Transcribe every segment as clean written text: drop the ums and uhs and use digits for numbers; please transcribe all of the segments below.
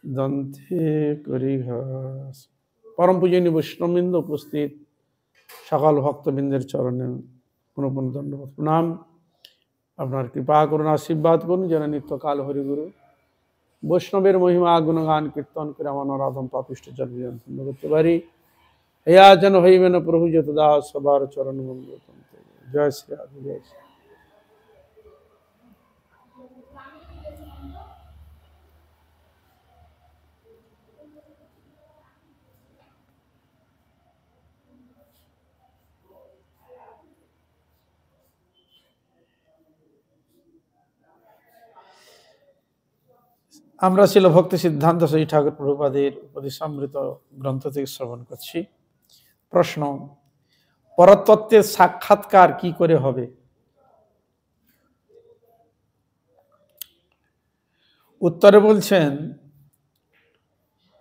দন্তে করি ঘাস। পরম পূজনীয় বৈষ্ণববৃন্দ উপস্থিত সকল ভক্তবৃন্দের চরণে পুনঃ পুনঃ দণ্ডবত প্রণাম। আপনার কৃপা করুন, আশীর্বাদ করুন যেন নিত্যকাল হরিগুরু বৈষ্ণবের মহিমা গুণগান কীর্তন করে আমার নরাধম পাপিষ্ঠ জন্ম করতে পারি। এয়া যেন হইবে না প্রভু যত দাস সবার চরণ মঙ্গল। জয় শ্রী রাধে, জয় শ্রী। আমরা ছিল ভক্তি সিদ্ধান্ত শ্রী ঠাকুর প্রভুপাদের উপদেশামৃত গ্রন্থ থেকে শ্রবণ করছি। প্রশ্ন: পরতত্ত্বের সাক্ষাৎকার কি করে হবে? উত্তরে বলছেন,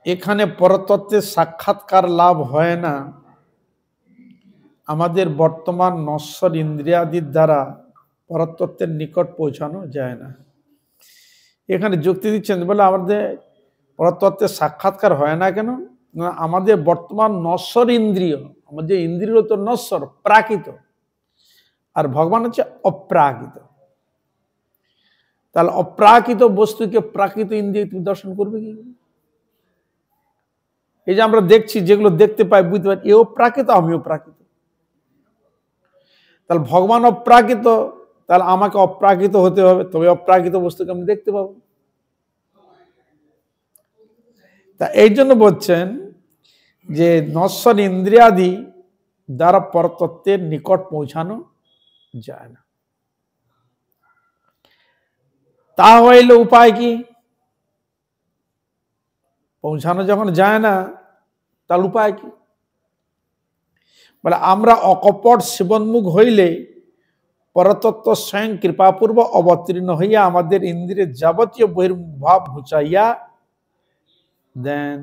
এখানে পরতত্ত্বের সাক্ষাৎকার লাভ হয় না আমাদের বর্তমান নশ্বর ইন্দ্রিয়াদির দ্বারা পরতত্ত্বের নিকট পৌঁছানো যায় না। এখানে যুক্তি দিচ্ছেন, বলে আমাদের পরতত্ত্বের সাক্ষাৎকার হয় না কেন? না, আমাদের বর্তমান নশ্বর ইন্দ্রিয়, আমাদের ইন্দ্রিয় তো নশ্বর, প্রাকৃত, আর ভগবান হচ্ছে অপ্রাকৃত। তাহলে অপ্রাকৃত বস্তুকে প্রাকৃত ইন্দ্রিয় তুমি দর্শন করবে কি? এই যে আমরা দেখছি, যেগুলো দেখতে পাই, বুঝতে পারি, এও প্রাকৃত, আমিও প্রাকৃত। তাহলে ভগবান অপ্রাকৃত, তাহলে আমাকে অপ্রাকৃত হতে হবে, তবে অপ্রাকৃত বস্তুকে আমি দেখতে পাবো। তা এই জন্য বলছেন যে নশ্বর ইন্দ্রিয়াদি দ্বারা পরতত্ত্বের নিকট পৌঁছানো যায় না। তা হইলে উপায় কি? পৌঁছানো যখন যায় না, তার উপায় কি? বলে আমরা অকপট শিবন্মুখ হইলে পরতত্ত্ব স্বয়ং কৃপাপূর্ব অবতীর্ণ হইয়া আমাদের ইন্দ্রিয়ের যাবতীয় বহির্ভাব ঘুচাইয়া দেন।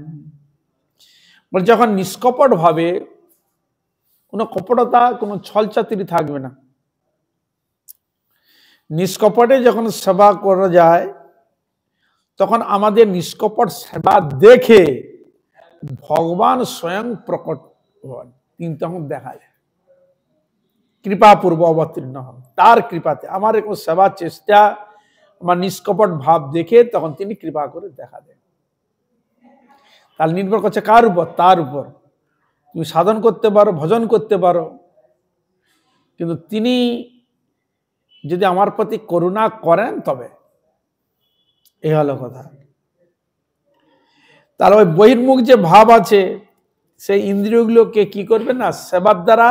বলে যখন নিষ্কপট ভাবে, কোনো কপটতা, কোনো ছলচাতুরি থাকবে না, নিষ্কপটে যখন সেবা করা যায়, তখন আমাদের নিষ্কপট সেবা দেখে ভগবান স্বয়ং প্রকট হন। তিনি তখন দেখা যায়, কৃপাপূর্ব অবতীর্ণ হন। তার কৃপাতে আমার কোনো সেবা চেষ্টা, আমার নিষ্কপট ভাব দেখে তখন তিনি কৃপা করে দেখা দেন। তার নির্ভর করছে কার উপর? তার উপর। তুমি সাধন করতে পারো, ভজন করতে পারো, কিন্তু তিনি যদি আমার প্রতি করুণা করেন তবে। এই হলো কথা। তার ওই বহির্মুখ যে ভাব আছে, সেই ইন্দ্রিয়গুলোকে কি করবে না, সেবার দ্বারা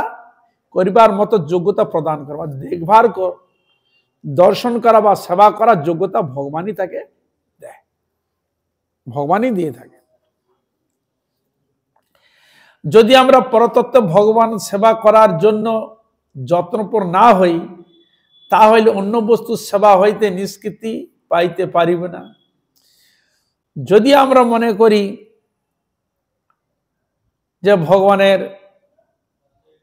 করিবার মতো যোগ্যতা প্রদান করা, দেখভার দর্শন করা বা সেবা করার যোগ্যতা ভগবানই তাকে দেয়, ভগবানই দিয়ে থাকে। যদি আমরা পরতত্ত্ব ভগবান সেবা করার জন্য যত্নপর না হই, তাহলে অন্য বস্তুর সেবা হইতে নিষ্কৃতি পাইতে পারিবে না। যদি আমরা মনে করি যে ভগবানের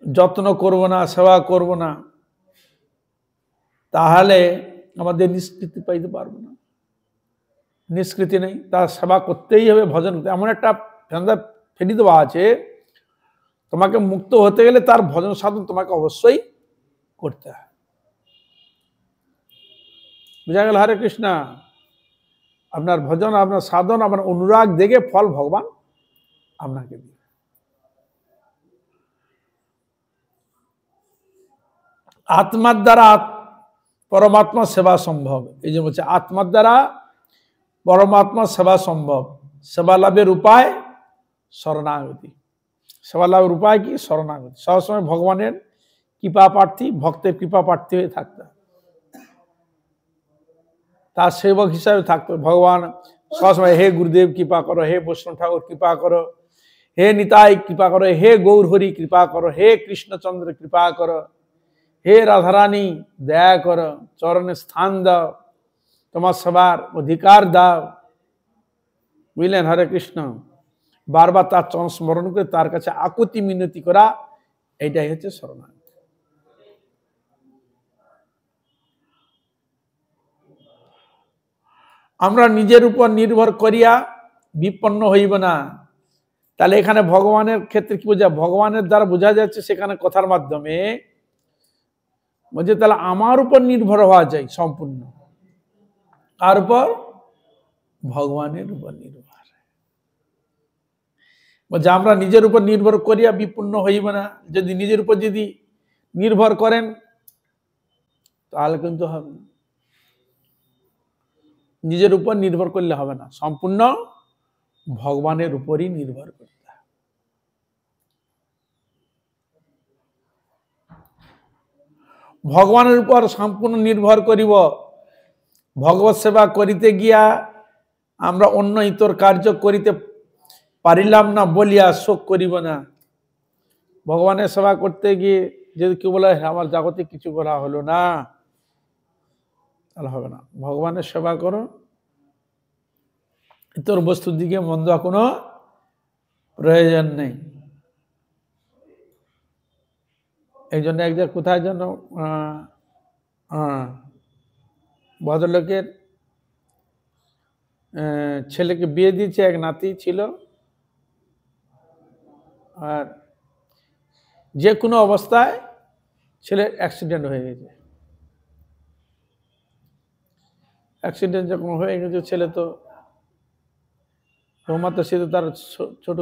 যত্ন করব না, সেবা করব না, তাহলে আমাদের নিষ্কৃতি পাইতে পারবো না। নিষ্কৃতি নেই, তার সেবা করতেই হবে, ভজন করতে। এমন একটা ফেরি দেওয়া আছে, তোমাকে মুক্ত হতে গেলে তার ভজন সাধন তোমাকে অবশ্যই করতে হয়। বুঝা গেল? হরে কৃষ্ণ। আপনার ভজন, আপনার সাধন, আপনার অনুরাগ দেখে ফল ভগবান আপনাকে দিয়ে। আত্মার দ্বারা পরমাত্মা সেবা সম্ভব। এই যে বলছে, আত্মার দ্বারা পরমাত্মা সেবা সম্ভব। সেবা লাভের উপায় শরণাগতি। সেবা লাভের উপায় কি? শরণাগতি। সবসময় ভগবানের কৃপা প্রার্থী, ভক্তের কৃপা প্রার্থী হয়ে থাকতে, তার সেবক হিসাবে থাকতে। ভগবান সবসময় হে গুরুদেব কৃপা করো, হে বৈষ্ণব ঠাকুর কৃপা করো, হে নিতাই কৃপা করো, হে গৌরহরি কৃপা করো, হে কৃষ্ণচন্দ্র কৃপা করো, হে রাধারানী দয়া করো, চরণে স্থান দাও, তোমার সেবার অধিকার দাও। বুঝলেন? হরে কৃষ্ণ। বারবার তার চরণ স্মরণ করে তার কাছে আকুতি মিনতি করা, এইটাই হচ্ছে শরণাগতি। আমরা নিজের উপর নির্ভর করিয়া বিপন্ন হইবে না। তাহলে এখানে ভগবানের ক্ষেত্রে কি বোঝা, ভগবানের দ্বারা বোঝা যাচ্ছে সেখানে কথার মাধ্যমে বলছে তাহলে আমার উপর নির্ভর হওয়া যায় সম্পূর্ণ। কার উপর? ভগবানের উপর নির্ভর। বলছে আমরা নিজের উপর নির্ভর করিয়া বিপন্ন হইব না। যদি নিজের উপর যদি নির্ভর করেন তাহলে কিন্তু হবে না। নিজের উপর নির্ভর করলে হবে না, সম্পূর্ণ ভগবানের উপরই নির্ভর করতে হবে। ভগবানের উপর সম্পূর্ণ নির্ভর করিব। ভগবত সেবা করিতে গিয়া আমরা অন্য ইতর কার্য করিতে পারিলাম না বলিয়া শোক করিব না। ভগবানের সেবা করতে গিয়ে যদি কেউ বলে আমার জগতে কিছু করা হলো না, তাহলে হবে না। ভগবানের সেবা করো, ইতর বস্তুর দিকে মন দেওয়া কোনো প্রয়োজন নেই। এই জন্য এক জায়গায় কোথায় যেন ভদ্রলোকের ছেলেকে বিয়ে দিয়েছে, এক নাতি ছিল, আর যে কোনো অবস্থায় ছেলের অ্যাক্সিডেন্ট হয়ে গেছে। অ্যাক্সিডেন্ট যখন হয়ে গেছে, ছেলে তো ঘুমাতে, সে তো তার ছোট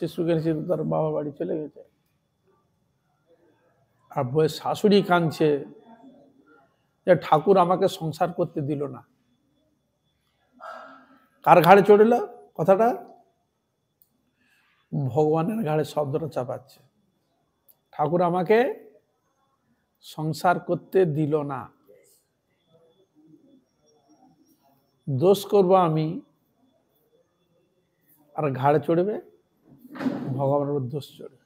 শিশুকে সে তো তার বাবা বাড়ি চলে গেছে। আর বইয়ের শাশুড়ি কাঁদছে যে ঠাকুর আমাকে সংসার করতে দিল না। কার ঘাড়ে চড়ল কথাটা? ভগবানের ঘাড়ে শব্দটা চাপাচ্ছে। ঠাকুর আমাকে সংসার করতে দিল না, দোষ করব আমি, আর ঘাড়ে চড়বে ভগবানের দোষ চড়বে।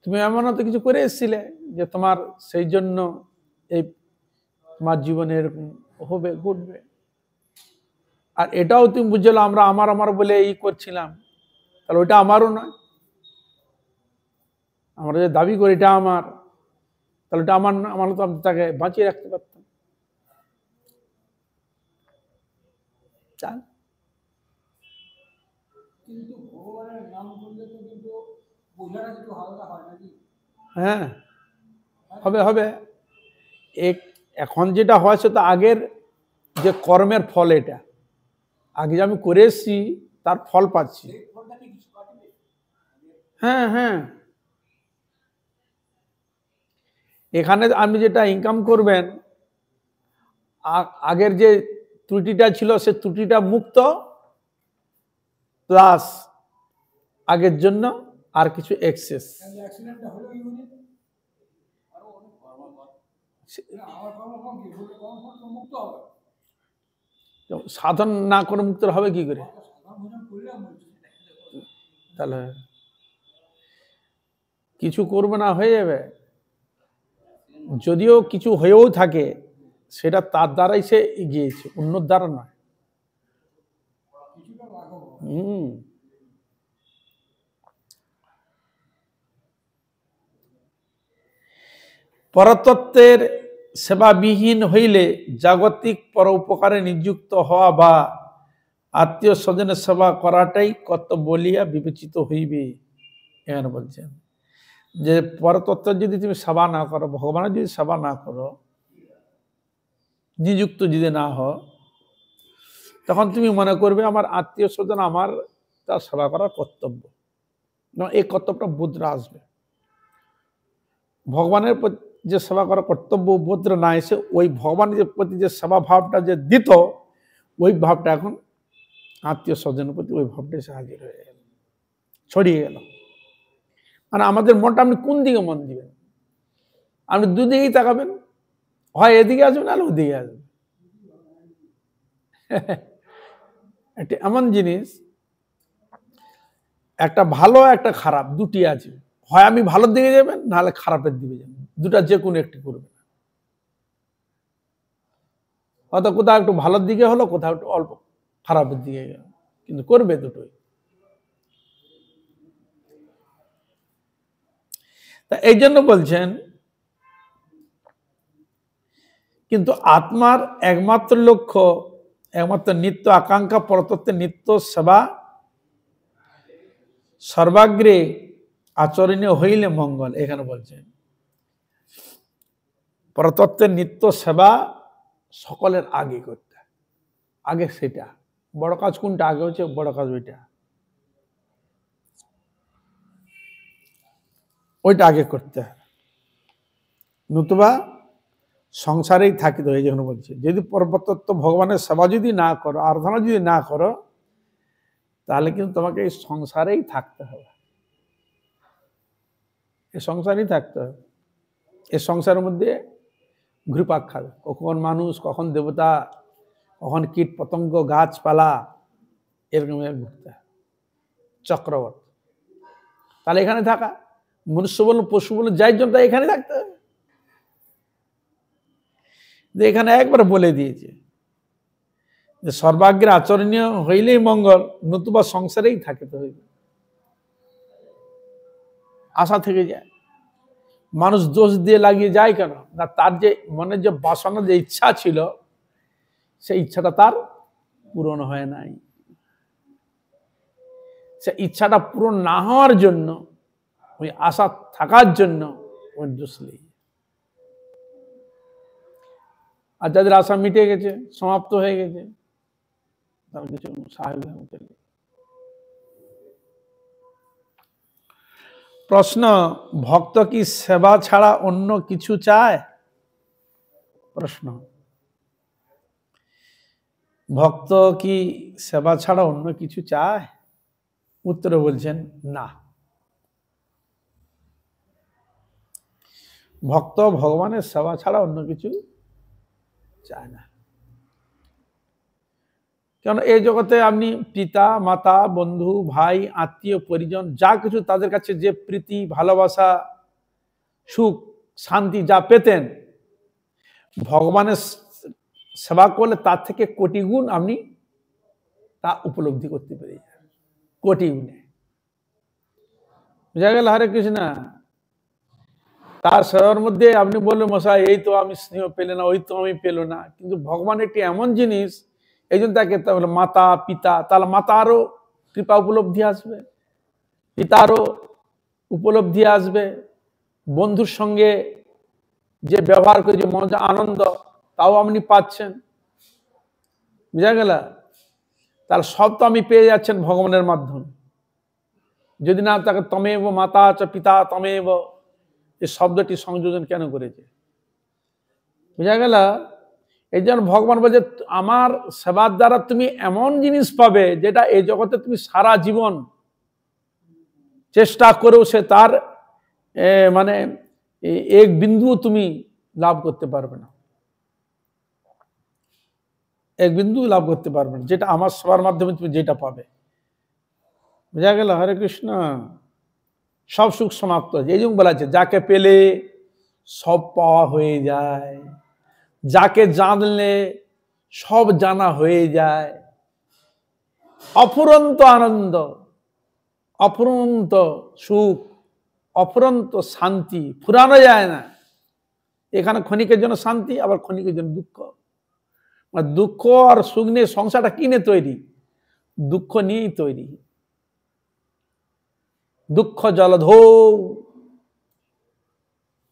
তুমি এমন তো কিছু করে এসেছিলে যে তোমার সেই জন্য এই তোমার জীবনে এরকম হবে, ঘটবে। আর এটাও তুমি বুঝলো আমরা আমার আমার বলে এই করছিলাম, তাহলে ওইটা আমারও নয়। আমরা যে দাবি করি এটা আমার, তাহলে ওটা আমার না, আমার তো আমি তাকে বাঁচিয়ে রাখতে পারতাম। হ্যাঁ, হবে হবে। এখন যেটা হয় সেটা আগের যে কর্মের ফল, এটা আগে যে আমি করে এসছি তার ফল পাচ্ছি। হ্যাঁ হ্যাঁ, এখানে আপনি যেটা ইনকাম করবেন, আগের যে ত্রুটিটা ছিল সে ত্রুটিটা মুক্ত, প্লাস আগের জন্য আর কিছু এক্সেস। সাধন না করে মুক্ত হবে কি করে? তাহলে কিছু করবে না, হয়ে যাবে। যদিও কিছু হয়েও থাকে সেটা তার দ্বারাই সে এগিয়েছে, অন্যর দ্বারা নয়। পরতত্ত্বের সেবাবিহীন হইলে জাগতিক পরোপকারে নিযুক্ত হওয়া বা আত্মীয় স্বজনের সেবা করাটাই কর্তব্য বলিয়া বিবেচিত হইবে। এখানে বলছেন যে পরতত্ত্বের যদি তুমি সেবা না করো, ভগবানের যদি সেবা না করো, নিযুক্ত যদি না হও, তখন তুমি মনে করবে আমার আত্মীয় স্বজন আমার তার সেবা করার কর্তব্য। এই কর্তব্যটা বোধরা আসবে। ভগবানের যে সেবা করার কর্তব্য বোধরা না এসে ওই ভগবানের প্রতি যে সেবা ভাবটা যে দিত, ওই ভাবটা এখন আত্মীয় স্বজনের প্রতি ওই ভাবটা এসে হাজির হয়ে গেল, ছড়িয়ে গেল। মানে আমাদের মনটা আপনি কোন দিকে মন দিবেন? আপনি দুদিকেই তাকাবেন, হয় এদিকে আসবেন নাহলে ওদিকে আসবেন। একটা এমন জিনিস, একটা ভালো একটা খারাপ দুটি আছে, হয় আমি ভালোর দিকে যাবেন নাহলে খারাপের দিকে যাবেন, দুটা যে কোনো একটি করবেন। হয়তো কোথাও একটু ভালোর দিকে হলো, কোথাও একটু অল্প খারাপের দিকে গেল, কিন্তু করবে দুটোই। তা এই জন্য বলছেন, কিন্তু আত্মার একমাত্র লক্ষ্য একমাত্র নিত্য আকাঙ্ক্ষা পরতত্ত্বের নিত্য সেবা সর্বাগ্রে আচরণীয় হইলে মঙ্গল। এখানে বলছেন পরতত্ত্বের নিত্য সেবা সকলের আগে করতে, আগে সেটা বড় কাজ কোনটা, আগে হচ্ছে বড় কাজ ওইটা আগে করতে হবে, নতুবা সংসারেই থাকিতে হয়। যেখানে বলছে যদি পরতত্ত্ব ভগবানের সেবা যদি না করো, আরাধনা যদি না করো, তাহলে কিন্তু তোমাকে এই সংসারেই থাকতে হবে, এই সংসারেই থাকতে হবে। এই সংসারের মধ্যে ঘুরপাক খাবে, কখন মানুষ, কখন দেবতা, কখন কীট পতঙ্গ, গাছপালা, এরকম ঘুরতে হবে চক্রবর্তী। তাহলে এখানে থাকা, মনুষ্য বলুন পশু বলুন যাই জন্য এখানে থাকতে হবে। এখানে একবার বলে দিয়েছে যে সর্বাগ্রে আচরণীয় হইলেই মঙ্গল, নতুবা সংসারেই থাকিতে হইবে। আশা থেকে যায়, মানুষ দোষ দিয়ে লাগিয়ে যায় কেন না, তার যে মনের যে বাসনা, যে ইচ্ছা ছিল, সেই ইচ্ছাটা তার পূরণ হয় নাই। সে ইচ্ছাটা পূরণ না হওয়ার জন্য, ওই আশা থাকার জন্য ওই দোষ লেগে। আর যাদের আশা মিটে গেছে, সমাপ্ত হয়ে গেছে, তার কিছু স্বাভাবিক। প্রশ্ন, ভক্ত কি সেবা ছাড়া অন্য কিছু চায়? প্রশ্ন, ভক্ত কি সেবা ছাড়া অন্য কিছু চায়? উত্তরে বলছেন না, ভক্ত ভগবানের সেবা ছাড়া অন্য কিছু চায় না। কেন, এই জগতে আপনি পিতা মাতা, বন্ধু, ভাই, আত্মীয় পরিজন, যা কিছু তাদের কাছে যে প্রীতি, ভালোবাসা, সুখ, শান্তি যা পেতেন, ভগবানের সেবা করলে তার থেকে কোটি গুণ আপনি তা উপলব্ধি করতে পেরে যান, কোটি গুণে। বুঝা গেল? হরে কৃষ্ণ। তার সেবার মধ্যে আপনি বললেন মশাই এই তো আমি স্নেহ পেলে না, ওই তো আমি পেল না, কিন্তু ভগবান একটি এমন জিনিস, এই জন্য তাকে মাতা পিতা, তাহলে মাতারও কৃপা উপলব্ধি আসবে, পিতারও উপলব্ধি আসবে, বন্ধুর সঙ্গে যে ব্যবহার করে যে মজা আনন্দ, তাও আপনি পাচ্ছেন। বুঝা গেল? তাহলে সব তো আমি পেয়ে যাচ্ছেন ভগবানের মাধ্যমে। যদি না তাকে তমেব মাতা চ পিতা তমেব, এই শব্দটি সংযোজন কেন করেছে? বুঝা গেল? এই জন্য ভগবান বলছে আমার সেবার দ্বারা তুমি এমন জিনিস পাবে যেটা এই জগতে তুমি সারা জীবন চেষ্টা করেও সে তার মানে এক বিন্দু তুমি লাভ করতে পারবে না, এক বিন্দু লাভ করতে পারবে না, যেটা আমার সেবার মাধ্যমে তুমি যেটা পাবে। বুঝা গেল? হরে কৃষ্ণ। সব সুখ সমাপ্ত। এই জন্য বলা আছে যাকে পেলে সব পাওয়া হয়ে যায়, যাকে জানলে সব জানা হয়ে যায়, অফুরন্ত আনন্দ, অফুরন্ত সুখ, অফুরন্ত শান্তি, ফুরানো যায় না। এখানে ক্ষণিকের জন্য শান্তি, আবার ক্ষণিকের জন্য দুঃখ। দুঃখ আর সুখ নিয়ে সংসারটা কিনে তৈরি, দুঃখ নিয়েই তৈরি। দুঃখ জলধৌ,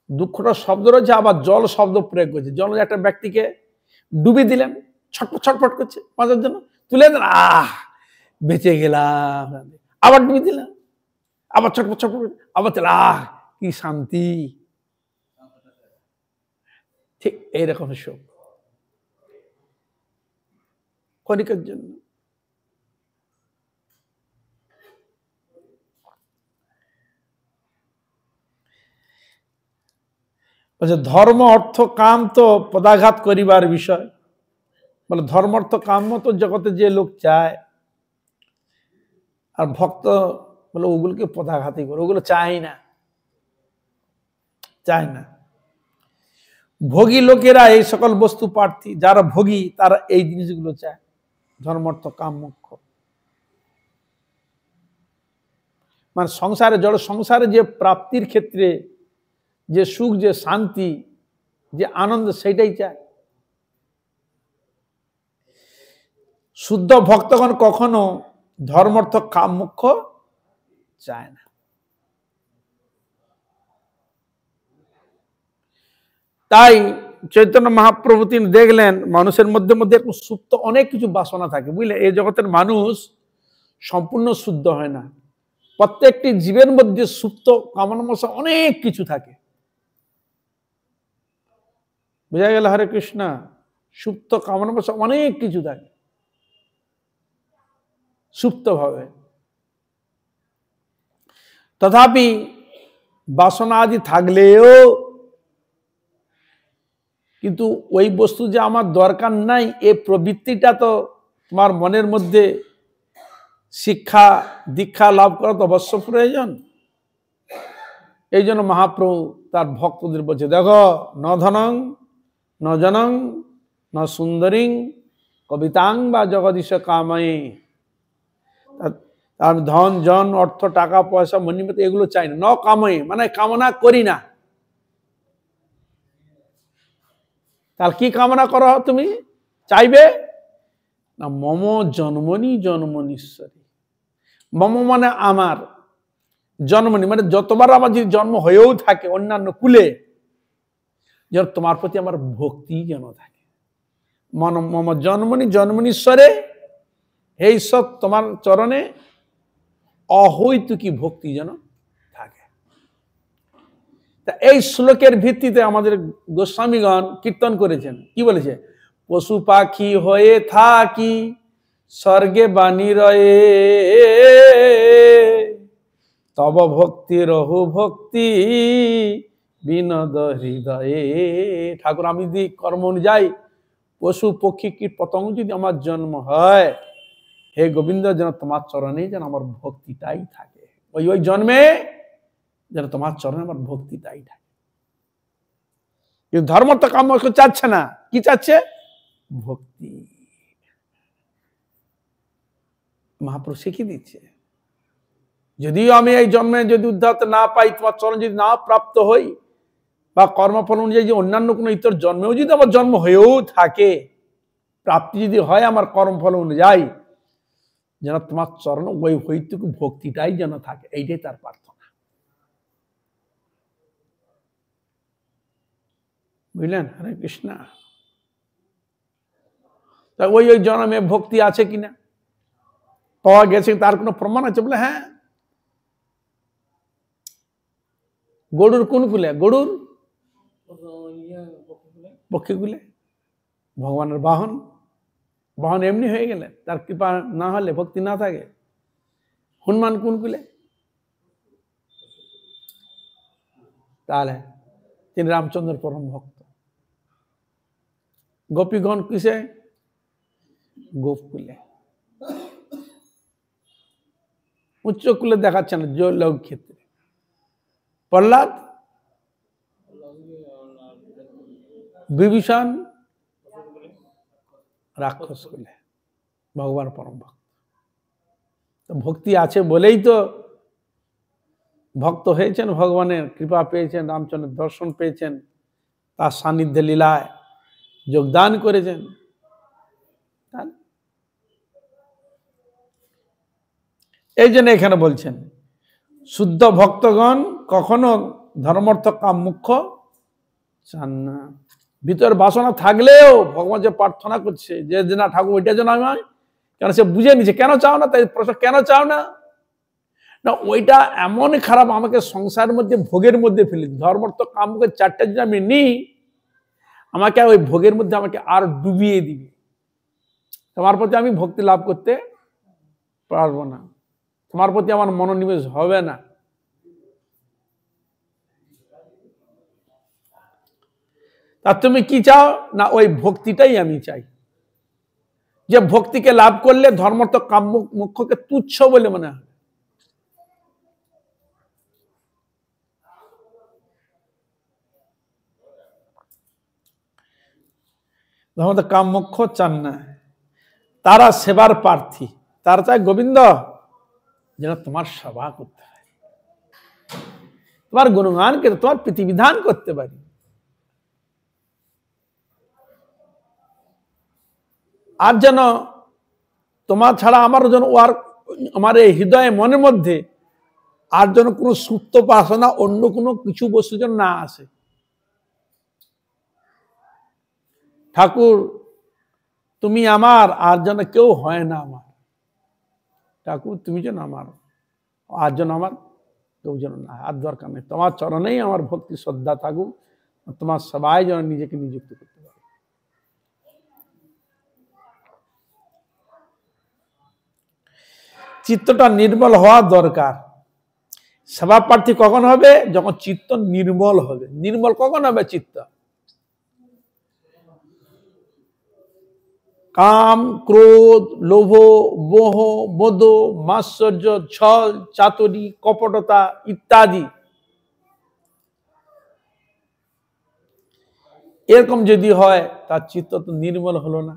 দুঃখটা শব্দ রয়েছে, আবার জল শব্দ প্রয়োগ করছে। জল একটা ব্যক্তিকে ডুবে দিলেন, ছটফট ছটফট করছে বাঁচার জন্য, তুলে দেন, আহ বেঁচে গেলাম, আবার ডুবে দিলাম, আবার ছটফট ছটফট, আবার চলে, আহ কি শান্তি। ঠিক এইরকম সুখ ক্ষণিকের জন্য। ধর্ম অর্থ কাম তো পদাঘাত করিবার বিষয়। বলে ধর্ম অর্থ কাম্য তো জগতে যে লোক চায়, আর ভক্ত বলে ওগুলোকে পদাঘাতই করে, ওগুলো চায় না, চায় না। ভোগী লোকেরা এই সকল বস্তু প্রার্থী, যারা ভোগী তারা এই জিনিসগুলো চায়, ধর্ম অর্থ কাম মোক্ষ। মানে সংসারে, জড় সংসারে যে প্রাপ্তির ক্ষেত্রে যে সুখ, যে শান্তি, যে আনন্দ, সেটাই চায়। শুদ্ধ ভক্তগণ কখনো ধর্মার্থ কাম মোক্ষ চায় না। তাই চৈতন্য মহাপ্রভু তিনি দেখলেন মানুষের মধ্যে মধ্যে সুপ্ত অনেক কিছু বাসনা থাকে, বুঝলে। এই জগতের মানুষ সম্পূর্ণ শুদ্ধ হয় না, প্রত্যেকটি জীবের মধ্যে সুপ্ত কামনা বাসনা অনেক কিছু থাকে। বুঝা গেল? হরে কৃষ্ণ। সুপ্ত কামনা বাসনা অনেক কিছু থাকে সুপ্ত ভাবে। তথাপি বাসনা আদি থাকলেও কিন্তু ওই বস্তু যে আমার দরকার নাই, এই প্রবৃত্তিটা তো তোমার মনের মধ্যে শিক্ষা দীক্ষা লাভ করা তো অবশ্য প্রয়োজন। এই জন্য মহাপ্রভু তার ভক্তদের বলছে, দেখো, ন ধনং ন জনং ন সুন্দরীং কবিতাং বা জগদীশ কামাই। তার ধন জন অর্থ টাকা পয়সা মণিমত এগুলো চাই না। ন কামাই মানে কামনা করি না। তাহলে কি কামনা করো তুমি, চাইবে না? মম জন্মনি জন্মনীশ্বরী। মম মানে আমার, জন্মনি মানে যতবার আমার যদি জন্ম হয়েও থাকে অন্যান্য কুলে, যেন তোমার প্রতি আমার ভক্তি যেন থাকে। মম জন্মনি জন্মনীশ্বরে, হে ঈশ্বর তোমার চরণে অহৈতুকী ভক্তি যেন থাকে। তা এই শ্লোকের ভিত্তিতে আমাদের গোস্বামীগণ কীর্তন করেছেন। কি বলেছে? পশু পাখি হয়ে থাকি স্বর্গে বাণী রয়ে, তব ভক্তি রহু ভক্তি বিনোদ হৃদয়ে। ঠাকুর, আমি যদি কর্ম অনুযায়ী পশু পক্ষী কীট পতঙ্গ যদি আমার জন্ম হয়, হে গোবিন্দ যেন তোমার চরণে যেন আমার ভক্তিটাই থাকে। ওই জন্মে যেন তোমার চরণে আমার ভক্তিটাই থাকে। কিন্তু ধর্ম তো কাম চাচ্ছে না। কি চাচ্ছে? ভক্তি। মহাপ্রভু শিখিয়ে দিচ্ছে, যদিও আমি এই জন্মে যদি উদ্ধার না পাই, তোমার চরণ যদি না প্রাপ্ত হই, বা কর্মফল অনুযায়ী যে অন্যান্য কোনো ইতর জন্মেও যদি আমার জন্ম হয়েও থাকে, প্রাপ্তি যদি হয় আমার কর্মফল অনুযায়ী, যেন তোমার চরণ ওই হইটুকু ভক্তিটাই যেন থাকে। এইটাই তার প্রার্থনা। বুঝলেন? হরে কৃষ্ণ। তা ওই জন্মে ভক্তি আছে কিনা পাওয়া গেছে, তার কোনো প্রমাণ আছে? বলে হ্যাঁ, গরুর কোন কুলে? গরুর পক্ষে কুলে। ভগবানের বাহন, বাহন এমনি হয়ে গেলে, তার কৃপা না হলে, ভক্তি না থাকে। হনুমান কোন কুলে? তাহলে তিনি রামচন্দ্র পরম ভক্ত। গোপীগণ কিসে? গোপ কুলে। উচ্চ কুলে দেখাচ্ছে না, জৈলৌক ক্ষেত্রে। প্রহ্লাদ বিভীষণ রাক্ষস কুলে, ভগবান পরম ভক্ত। ভক্তি আছে বলেই তো ভক্ত হয়েছেন, ভগবানের কৃপা পেয়েছেন, রামচন্দ্রের দর্শন পেয়েছেন, তার সান্নিধ্যে লীলায় যোগদান করেছেন। এই জন্য এখানে বলছেন শুদ্ধ ভক্তগণ কখনো ধর্মার্থ কাম মোক্ষ চান না। ভিতর বাসনা থাকলেও ভগবান যে প্রার্থনা করছে যে না ঠাকুর ওইটা যেন আমি, কেন সে বুঝে নিচ্ছে কেন চাও না। তাই প্রশ্ন, কেন চাও না? না, ওইটা এমন খারাপ, আমাকে সংসারের মধ্যে ভোগের মধ্যে ফেলি। ধর্মার্থ কাম মোক্ষের চারটা যদি আমি নিই, আমাকে ওই ভোগের মধ্যে আমাকে আর ডুবিয়ে দিবে। তোমার প্রতি আমি ভক্তি লাভ করতে পারবো না, তোমার প্রতি আমার মনোনিবেশ হবে না। তা তুমি কি চাও? না, ওই ভক্তিটাই আমি চাই, যে ভক্তিকে লাভ করলে ধর্মার্থ কাম মোক্ষকে তুচ্ছ বলে মনে হয়। ধর্মার্থ কাম মোক্ষ চান না, তারা সেবার প্রার্থী। তারা চায় গোবিন্দ যেন তোমার সেবা করতে হয়, তোমার গুণগান করতে, তোমার প্রীতিবিধান করতে পারি। আর যেন তোমার ছাড়া আমার যেন আমার এই হৃদয়ে মনের মধ্যে আর যেন কোনো সুপ্ত বাসনা অন্য কোনো কিছু বস্তু যেন না আসে। ঠাকুর তুমি আমার, আর যেন কেউ হয় না আমার। ঠাকুর তুমি যেন আমার, আর যেন আমার কেউ যেন না, আর দরকার নেই। তোমার চরণেই আমার ভক্তি শ্রদ্ধা থাকুক, তোমার সবাই যেন নিজেকে নিযুক্ত করতে পারে। চিত্তটা নির্মল হওয়া দরকার। সেবা প্রার্থী কখন হবে? যখন চিত্ত নির্মল হবে। নির্মল কখন হবে চিত্ত? কাম, ক্রোধ, লোভ, মোহ, মদ, মাৎসর্য, ছল, চাতুরি, কপটতা ইত্যাদি এরকম যদি হয়, তার চিত্ত তো নির্মল হলো না।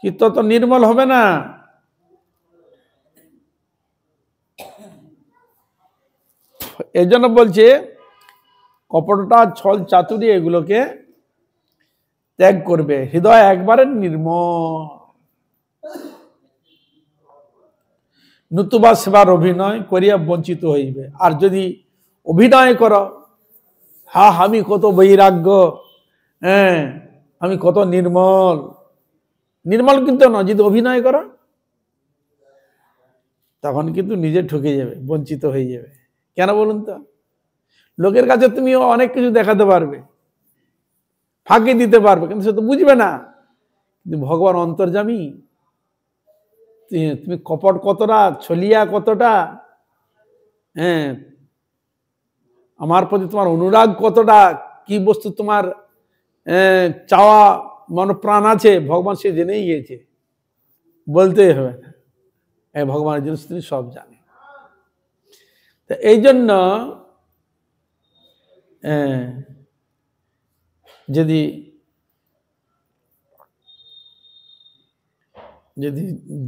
চিত্ত তো নির্মল হবে না। এই জন্য বলছে কপটতা, ছল, চাতুরি এগুলোকে ত্যাগ করবে। হৃদয় একবারে নির্মল। নতুবা সেবার অভিনয় করিয়া বঞ্চিত হইবে। আর যদি অভিনয় করো, হ্যাঁ আমি কত বৈরাগ্য, হ্যাঁ আমি কত নির্মল, নির্মল কিন্তু নয়, যদি অভিনয় করো তখন কিন্তু নিজে ঠকে যাবে, বঞ্চিত হয়ে যাবে। কেন বলুন তো? লোকের কাছে তুমি অনেক কিছু দেখাতে পারবে, ফাঁকি দিতে পারবে, কিন্তু সে তো বুঝবে না। কিন্তু ভগবান অন্তর্যামী, তুমি কপট কতটা, ছলিয়া কতটা, হ্যাঁ আমার প্রতি তোমার অনুরাগ কতটা, কি বস্তু তোমার চাওয়া মন প্রাণ আছে, ভগবান সে জেনেই গিয়েছে, বলতেই হবে না। ভগবানের জিনিস তিনি সব জানে। এই জন্য যদি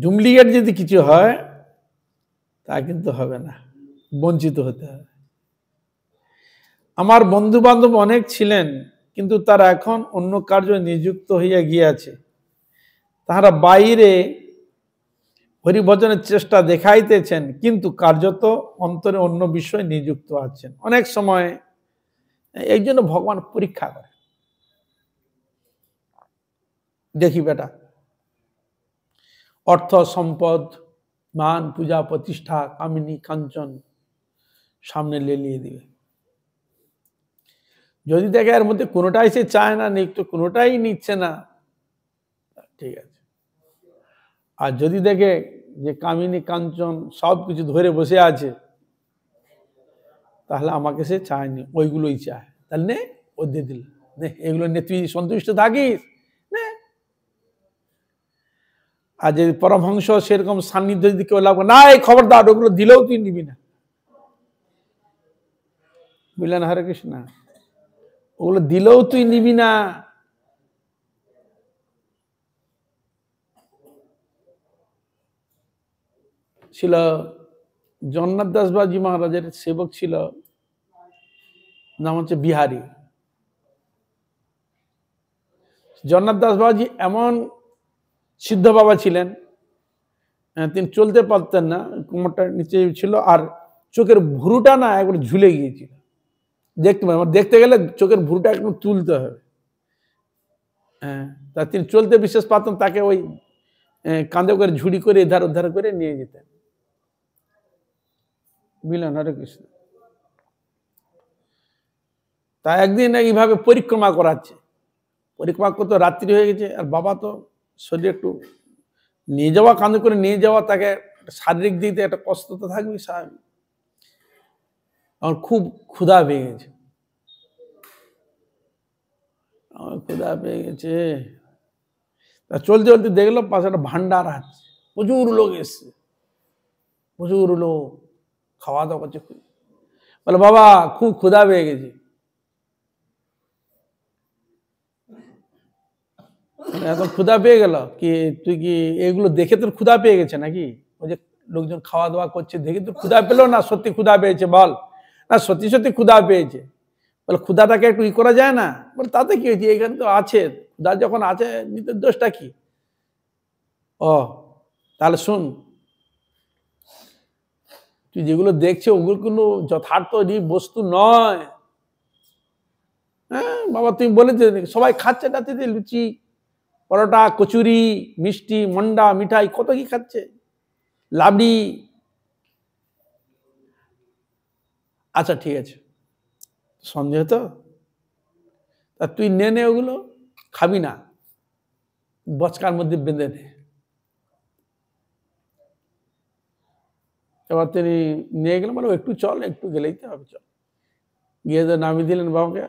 ডুপ্লিকেট যদি কিছু হয়, তা কিন্তু হবে না, বঞ্চিত হতে হবে। আমার বন্ধু বান্ধব অনেক ছিলেন, কিন্তু তারা এখন অন্য কার্য নিযুক্ত হইয়া গিয়াছে। তাহারা বাইরে হরিভজনের চেষ্টা দেখাইতেছেন, কিন্তু কার্যত অন্তরে অন্য বিষয়ে নিযুক্ত আছেন। অনেক সময় এই জন্য ভগবান পরীক্ষা করে, দেখি বেটা অর্থ সম্পদ মান পূজা প্রতিষ্ঠা কামিনী কাঞ্চন সামনে লেলিয়ে দিবে। যদি দেখে এর মধ্যে কোনোটাই সে চায় না, নিত্য কোনোটাই নিচ্ছে না, ঠিক আছে। আর যদি দেখে যে কামিনী কাঞ্চন সবকিছু ধরে বসে আছে, তাহলে আমাকে সে চায়নি, ওইগুলোই চায়, তাহলে নে ও দিয়ে দিল, নে এগুলো নিয়ে তুই সন্তুষ্ট থাকিস নে। আর যদি পরমহংস সেরকম সান্নিধ্য যদি কেউ লাভ না, এই খবরদার ওগুলো দিলেও তুই নিবি না, বুঝলেন? হরে কৃষ্ণ, ওগুলো দিলেও তুই নিবি না। ছিল জগন্নাথ দাস বাবাজি মহারাজের সেবক ছিল, নাম হচ্ছে বিহারী। জগন্নাথ দাস বাবাজি এমন সিদ্ধ বাবা ছিলেন, তিনি চলতে পারতেন না, কোমরটা নিচে ছিল, আর চোখের ভুরুটা না একবার ঝুলে গিয়েছিল। দেখতে গেলে চোখের ভুরুটা একদম তুলতে হবে। হ্যাঁ, তা তিনি চলতে বিশেষ পারতেন, তাকে ওই কাঁধে করে ঝুড়ি করে এধার উদ্ধার করে নিয়ে যেতেন। বুঝলেন? হরে কৃষ্ণ। তা একদিন এইভাবে পরিক্রমা করাচ্ছে, পরিক্রমা করতে রাত্রি হয়ে গেছে, আর বাবা তো শরীরে একটু নিয়ে যাওয়া, কাঁধে করে নিয়ে যাওয়া, তাকে শারীরিক দিক দিয়ে একটা কষ্ট তো থাকবে স্বাভাবিক। আমার খুব ক্ষুধা পেয়ে গেছে, আমার ক্ষুধা পেয়ে গেছে। তা চলতে চলতে দেখলো পাশে একটা ভান্ডার আছে, প্রচুর লোক এসছে, প্রচুর লোক খাওয়া দাওয়া করছে। বলে বাবা খুব ক্ষুধা পেয়ে গেছে। এত ক্ষুধা পেয়ে গেল কি? তুই কি এগুলো দেখে তোর ক্ষুধা পেয়ে গেছে নাকি? ওই যে লোকজন খাওয়া দাওয়া করছে দেখে তোর ক্ষুধা পেলো না সত্যি ক্ষুধা পেয়েছে? বল না সত্যি সত্যি ক্ষুধা পেয়েছে। বলে ক্ষুধাটাকে একটু ই করা যায় না? বলে তাতে কি হয়েছে, এখানে তো আছে, ক্ষুধা যখন আছে নিতে দোষটা কি? ও তাহলে শুন, তুই যেগুলো দেখছে ওগুলো কোনো যথার্থ বস্তু নয়। হ্যাঁ বাবা, তুমি বলেছে সবাই খাচ্ছে টাচ্ছে, লুচি পরোটা কচুরি মিষ্টি মন্ডা মিঠাই কত কি খাচ্ছে, লাবড়ি। আচ্ছা ঠিক আছে, সন্দেহ তো, তা তুই নে ওগুলো, খাবি না, বচকার মধ্যে বেঁধে নে। এবার তিনি নিয়ে গেলেন, বলে একটু চল, একটু গেলেই তো হবে, চল। গিয়ে তো নামিয়ে দিলেন বাবাকে।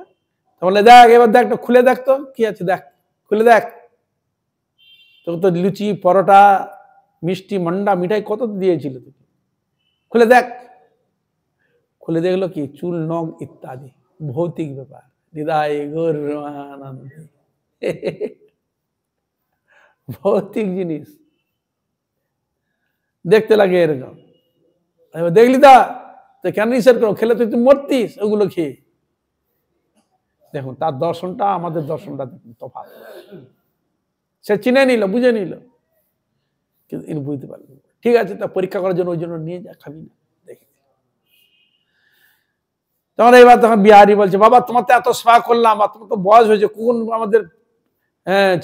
বলে দেখ, এবার দেখ, খুলে দেখ তো কি আছে, দেখ খুলে দেখ। তোকে তো লুচি পরোটা মিষ্টি মন্ডা মিঠাই কত দিয়েছিল, তুই খুলে দেখ। খুলে দেখলো কি, চুল নখ ইত্যাদি ভৌতিক ব্যাপার, হৃদয় গৌরানন্দ, ভৌতিক জিনিস দেখতে লাগে এরকম। দেখলি তা, তো কেন নিষেধ করো, খেলে তুই মরতিস ওগুলো খেয়ে। দেখুন তার দর্শনটা আমাদের দর্শনটা দেখুন তফাৎ। সে চিনে নিল, বুঝে নিল, কিন্তু ইনি বুঝতে পারলেন। ঠিক আছে, তা পরীক্ষা করার জন্য ওই জন্য নিয়ে যা, খাবি না, দেখে। তখন এবার তখন বিহারি বলছে, বাবা তোমার তো এত সেবা করলাম, আর তোমার তো বয়স হয়েছে, কখন আমাদের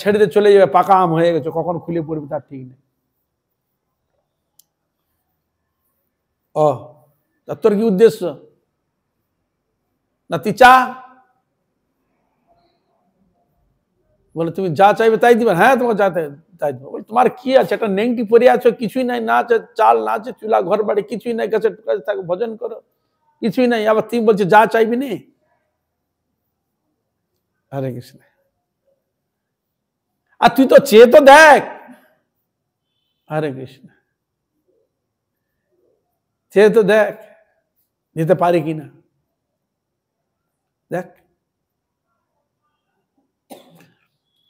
ছেড়ে দিয়ে চলে যাবে, পাকা আম হয়ে গেছে, কখন খুলে পড়বে তার ঠিক নেই। ও তোর কি উদ্দেশ্য, না তুই চা? বলে তুমি যা চাইবে তাই দিবে। হ্যাঁ তোমার যা তাই দিবে। বলে তোমার কি আছে, একটা নেংটি পরে আছো, কিছুই নাই, না আছে চাল, না আছে চুলা, ঘর বাড়ি কিছুই নাই, গাছের কাছে থাকো, ভজন করো, কিছুই নাই, আবার তুমি বলছে যা চাইবি নি। হরে কৃষ্ণ। আর তুই তো চেয়ে তো দেখ। হরে কৃষ্ণ। চেয়ে তো দেখ দিতে পারি কিনা, দেখ।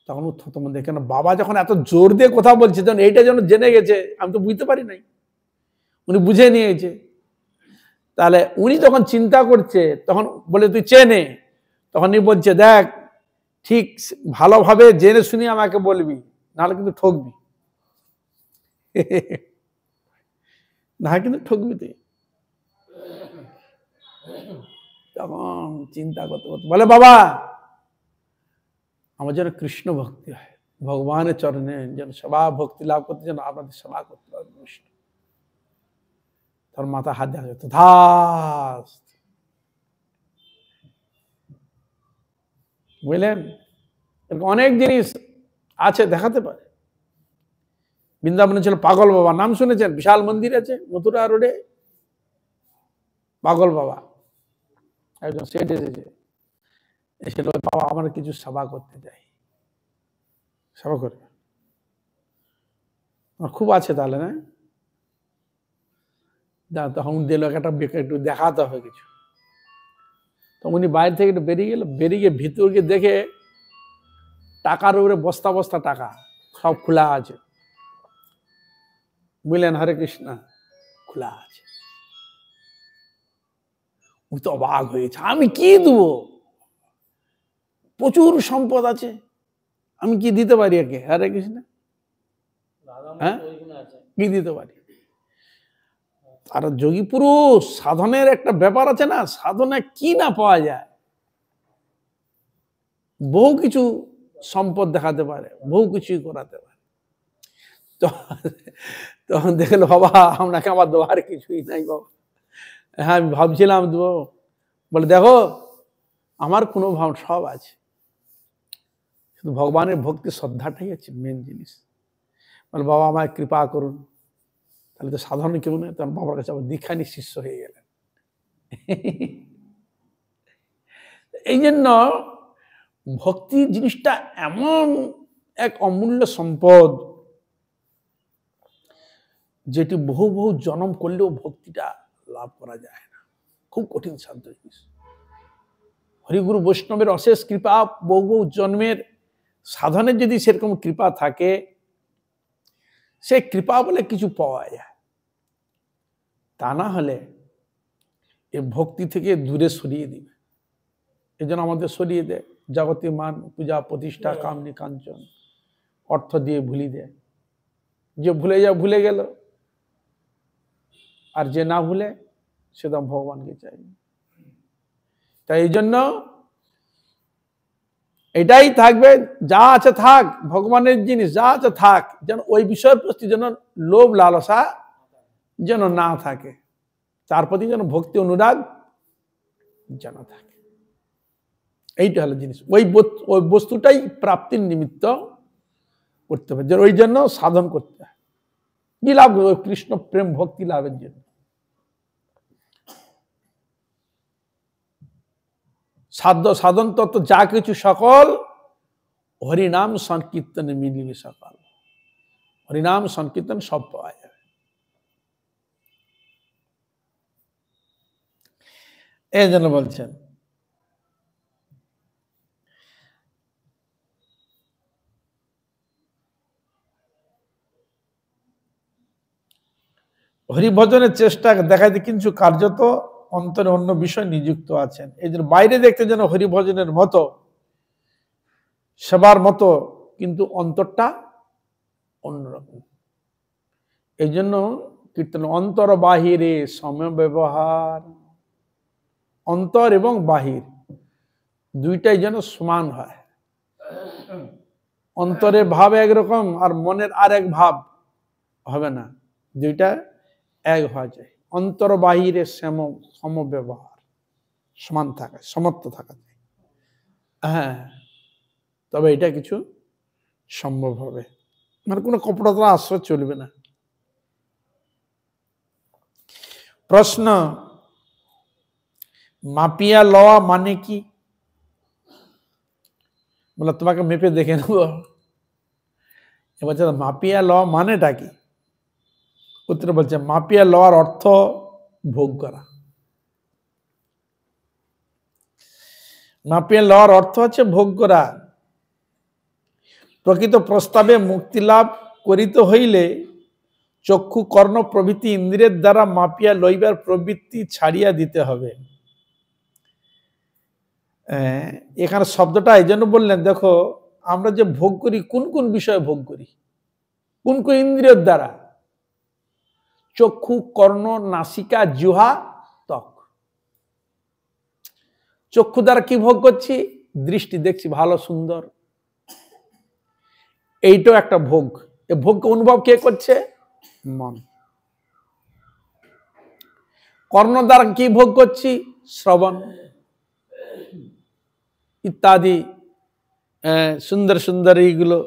তখন তখন দেখে না, বাবা যখন এত জোর দিয়ে কথা বলছে, তখন এইটা যেন জেনে গেছে, আমি তো বুঝতে পারি নাই, উনি বুঝে নিয়েছে। তাহলে উনি যখন চিন্তা করছে, তখন বলে তুই চেনে, তখন উনি বলছে দেখ, ঠিক ভালোভাবে জেনে শুনি আমাকে বলবি, নাহলে কিন্তু ঠকবি, না কিন্তু ঠকবি তুই। তখন চিন্তা করতে করতে বলে, বাবা আমার যেন কৃষ্ণ ভক্তি হয়, ভগবানের চরণে যেন সেবা ভক্তি লাভ করতে, যেন আপনাদের সেবা করতে পারবে কৃষ্ণ। তার মাথা হাত দেখা যেত, ধাস, বুঝলেন? এরকম অনেক জিনিস আছে, দেখাতে পারে। বৃন্দাবনে ছিল পাগল বাবা, নাম শুনেছেন? বিশাল মন্দির আছে মথুরা রোডে, পাগল বাবা। একজন সেট এসেছে, এসে বাবা আমার কিছু সেবা করতে চাই, সেবা করবে, খুব আছে তাহলে না? তখন দিল একটা একটু দেখাতে হবে কিছু। তো উনি বাইরে থেকে একটু বেরিয়ে গেল, বেরিয়ে গিয়ে ভিতর গিয়ে দেখে টাকার উপরে বস্তা বস্তা টাকা, সব খোলা আছে, বুঝলেন? হরে কৃষ্ণ, খোলা আছে। উনি তো অবাক হয়েছে, আমি কি দেবো, প্রচুর সম্পদ আছে, আমি কি দিতে পারি একে? হরে কৃষ্ণ, হ্যাঁ কি দিতে পারি? আর যোগী পুরুষ সাধনের একটা ব্যাপার আছে না, সাধনে কি না পাওয়া যায়, বহু কিছু সম্পদ দেখাতে পারে, বহু কিছুই করাতে পারে। তখন দেখলো, বাবা আপনাকে আমার দেওয়ার কিছুই নাই বাবা। হ্যাঁ আমি ভাবছিলাম দেবো। বলে দেখো আমার কোনো ভাব সব আছে, শুধু ভগবানের ভক্তি শ্রদ্ধাটাই হচ্ছে মেন জিনিস। বলে বাবা আমায় কৃপা করুন। তাহলে তো সাধারণ কেউ নেই, তখন বাবার কাছে আবার দীক্ষা নিয়ে শিষ্য হয়ে গেলেন। এই জন্য ভক্তি জিনিসটা এমন এক অমূল্য সম্পদ, যেটি বহু বহু জন্ম করলেও ভক্তিটা লাভ করা যায় না, খুব কঠিন সাধ্য জিনিস। হরিগুরু বৈষ্ণবের অশেষ কৃপা, বহু বহু জন্মের সাধনের যদি সেরকম কৃপা থাকে, সে কৃপা বলে কিছু পাওয়া যায়। তা না হলে এ ভক্তি থেকে দূরে সরিয়ে দিবে। এই জন্য আমাদের সরিয়ে দেয়, জগতে মান পূজা প্রতিষ্ঠা কামনি কাঞ্চন, অর্থ দিয়ে ভুলি দেয়। যে ভুলে যা ভুলে গেল, আর যে না ভুলে সে তো ভগবানকে চাই। তাই এই জন্য এটাই থাকবে, যা আছে থাক, ভগবানের জিনিস যা আছে থাক, যেন ওই বিষয়ের প্রতি যেন লোভ লালসা যেন না থাকে, তার প্রতি যেন ভক্তি অনুরাগ যেন থাকে। এইটা হলো জিনিস, ওই বস্তুটাই প্রাপ্তির নিমিত্ত করতে হবে, যে ওই জন্য সাধন করতে হয়। কি লাভ? কৃষ্ণ প্রেম ভক্তি লাভের জন্য। সাধ্য সাধন তত্ত্ব যা কিছু সকল হরিনাম সংকীর্তনে মিলিবে সকল। হরিনাম সংকীর্তন সব পাওয়া যাবে। এই জন্য বলছেন হরিভজনের চেষ্টা দেখাইতে কিন্তু কার্যত অন্তরে অন্য বিষয় নিযুক্ত আছেন। এই জন্য বাইরে দেখতে যেন হরিভজনের মতো, সেবার মতো, কিন্তু অন্তরটা অন্যরকম। এই জন্য কীর্তন অন্তর বাহিরে সম ব্যবহার, অন্তর এবং বাহির দুইটাই যেন সমান হয়। অন্তরের ভাব একরকম আর মনের আর এক ভাব হবে না, দুইটা এক হওয়া যায়। অন্তর বাহিরে সম ব্যবহার, সমান থাকা, সমত্ব থাকা যায়। হ্যাঁ, তবে এটা কিছু সম্ভব হবে, মানে কোনো কপটতা আশ্রয় চলবে না। প্রশ্ন, মাপিয়া লওয়া মানে কি? বলে তোমাকে মেপে দেখে নেব। এবার মাপিয়া লওয়া মানেটা কি? উত্তর বলছে, মাপিয়া লওয়ার অর্থ ভোগ করা। মাপিয়া লওয়ার অর্থ হচ্ছে ভোগ করা। প্রকৃত প্রস্তাবে মুক্তি লাভ করিতে হইলে চক্ষু কর্ণ প্রভৃতি ইন্দ্রিয়ের দ্বারা মাপিয়া লইবার প্রবৃত্তি ছাড়িয়া দিতে হবে। এখানে শব্দটা এই জন্য বললেন, দেখো আমরা যে ভোগ করি, কোন কোন বিষয়ে ভোগ করি, কোন কোন ইন্দ্রিয়ের দ্বারা? চক্ষু কর্ণ নাসিকা জিহ্বা ত্বক। চক্ষু দ্বারা কি ভোগ করছি? দৃষ্টি, দেখছি ভালো সুন্দর, এইটাও একটা ভোগ। এই ভোগকে অনুভব কে করছে? মন। কর্ণ দ্বারা কি ভোগ করছি? শ্রবণ ইত্যাদি সুন্দর সুন্দর এইগুলো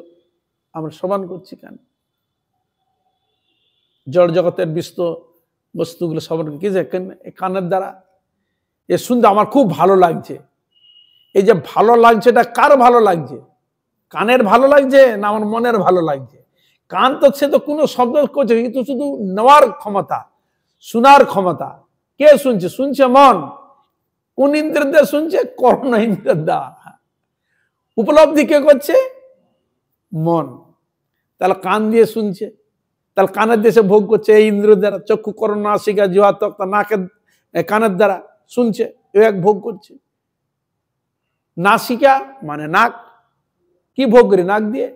আমরা শ্রবণ করছি। কেন? জড় জগতের বিশ্ব বস্তুগুলো শ্রবণ কি যে কানের দ্বারা। এ শুনতে আমার খুব ভালো লাগছে। এই যে ভালো লাগছে, এটা কার ভালো লাগছে? কানের ভালো লাগছে না আমার মনের ভালো লাগছে? কান তো সে তো কোনো শব্দ করছে, কিন্তু শুধু নেওয়ার ক্ষমতা, শোনার ক্ষমতা। কে শুনছে? শুনছে মন। কোন ইন্দ্রিয় দিয়ে শুনছে? কর্ণ ইন্দ্রিয় দ্বারা। উপলব্ধি কে করছে? মন। তাহলে কান দিয়ে শুনছে, তাহলে কানের দিয়ে সে ভোগ করছে এই ইন্দ্রিয় দ্বারা। চক্ষু কর্ণ নাসিকা জিহ্বা ত্বক, নাকের কানের দ্বারা শুনছে, এক ভোগ করছে। নাসিকা মানে নাক, কি ভোগ করি? নাক দিয়ে।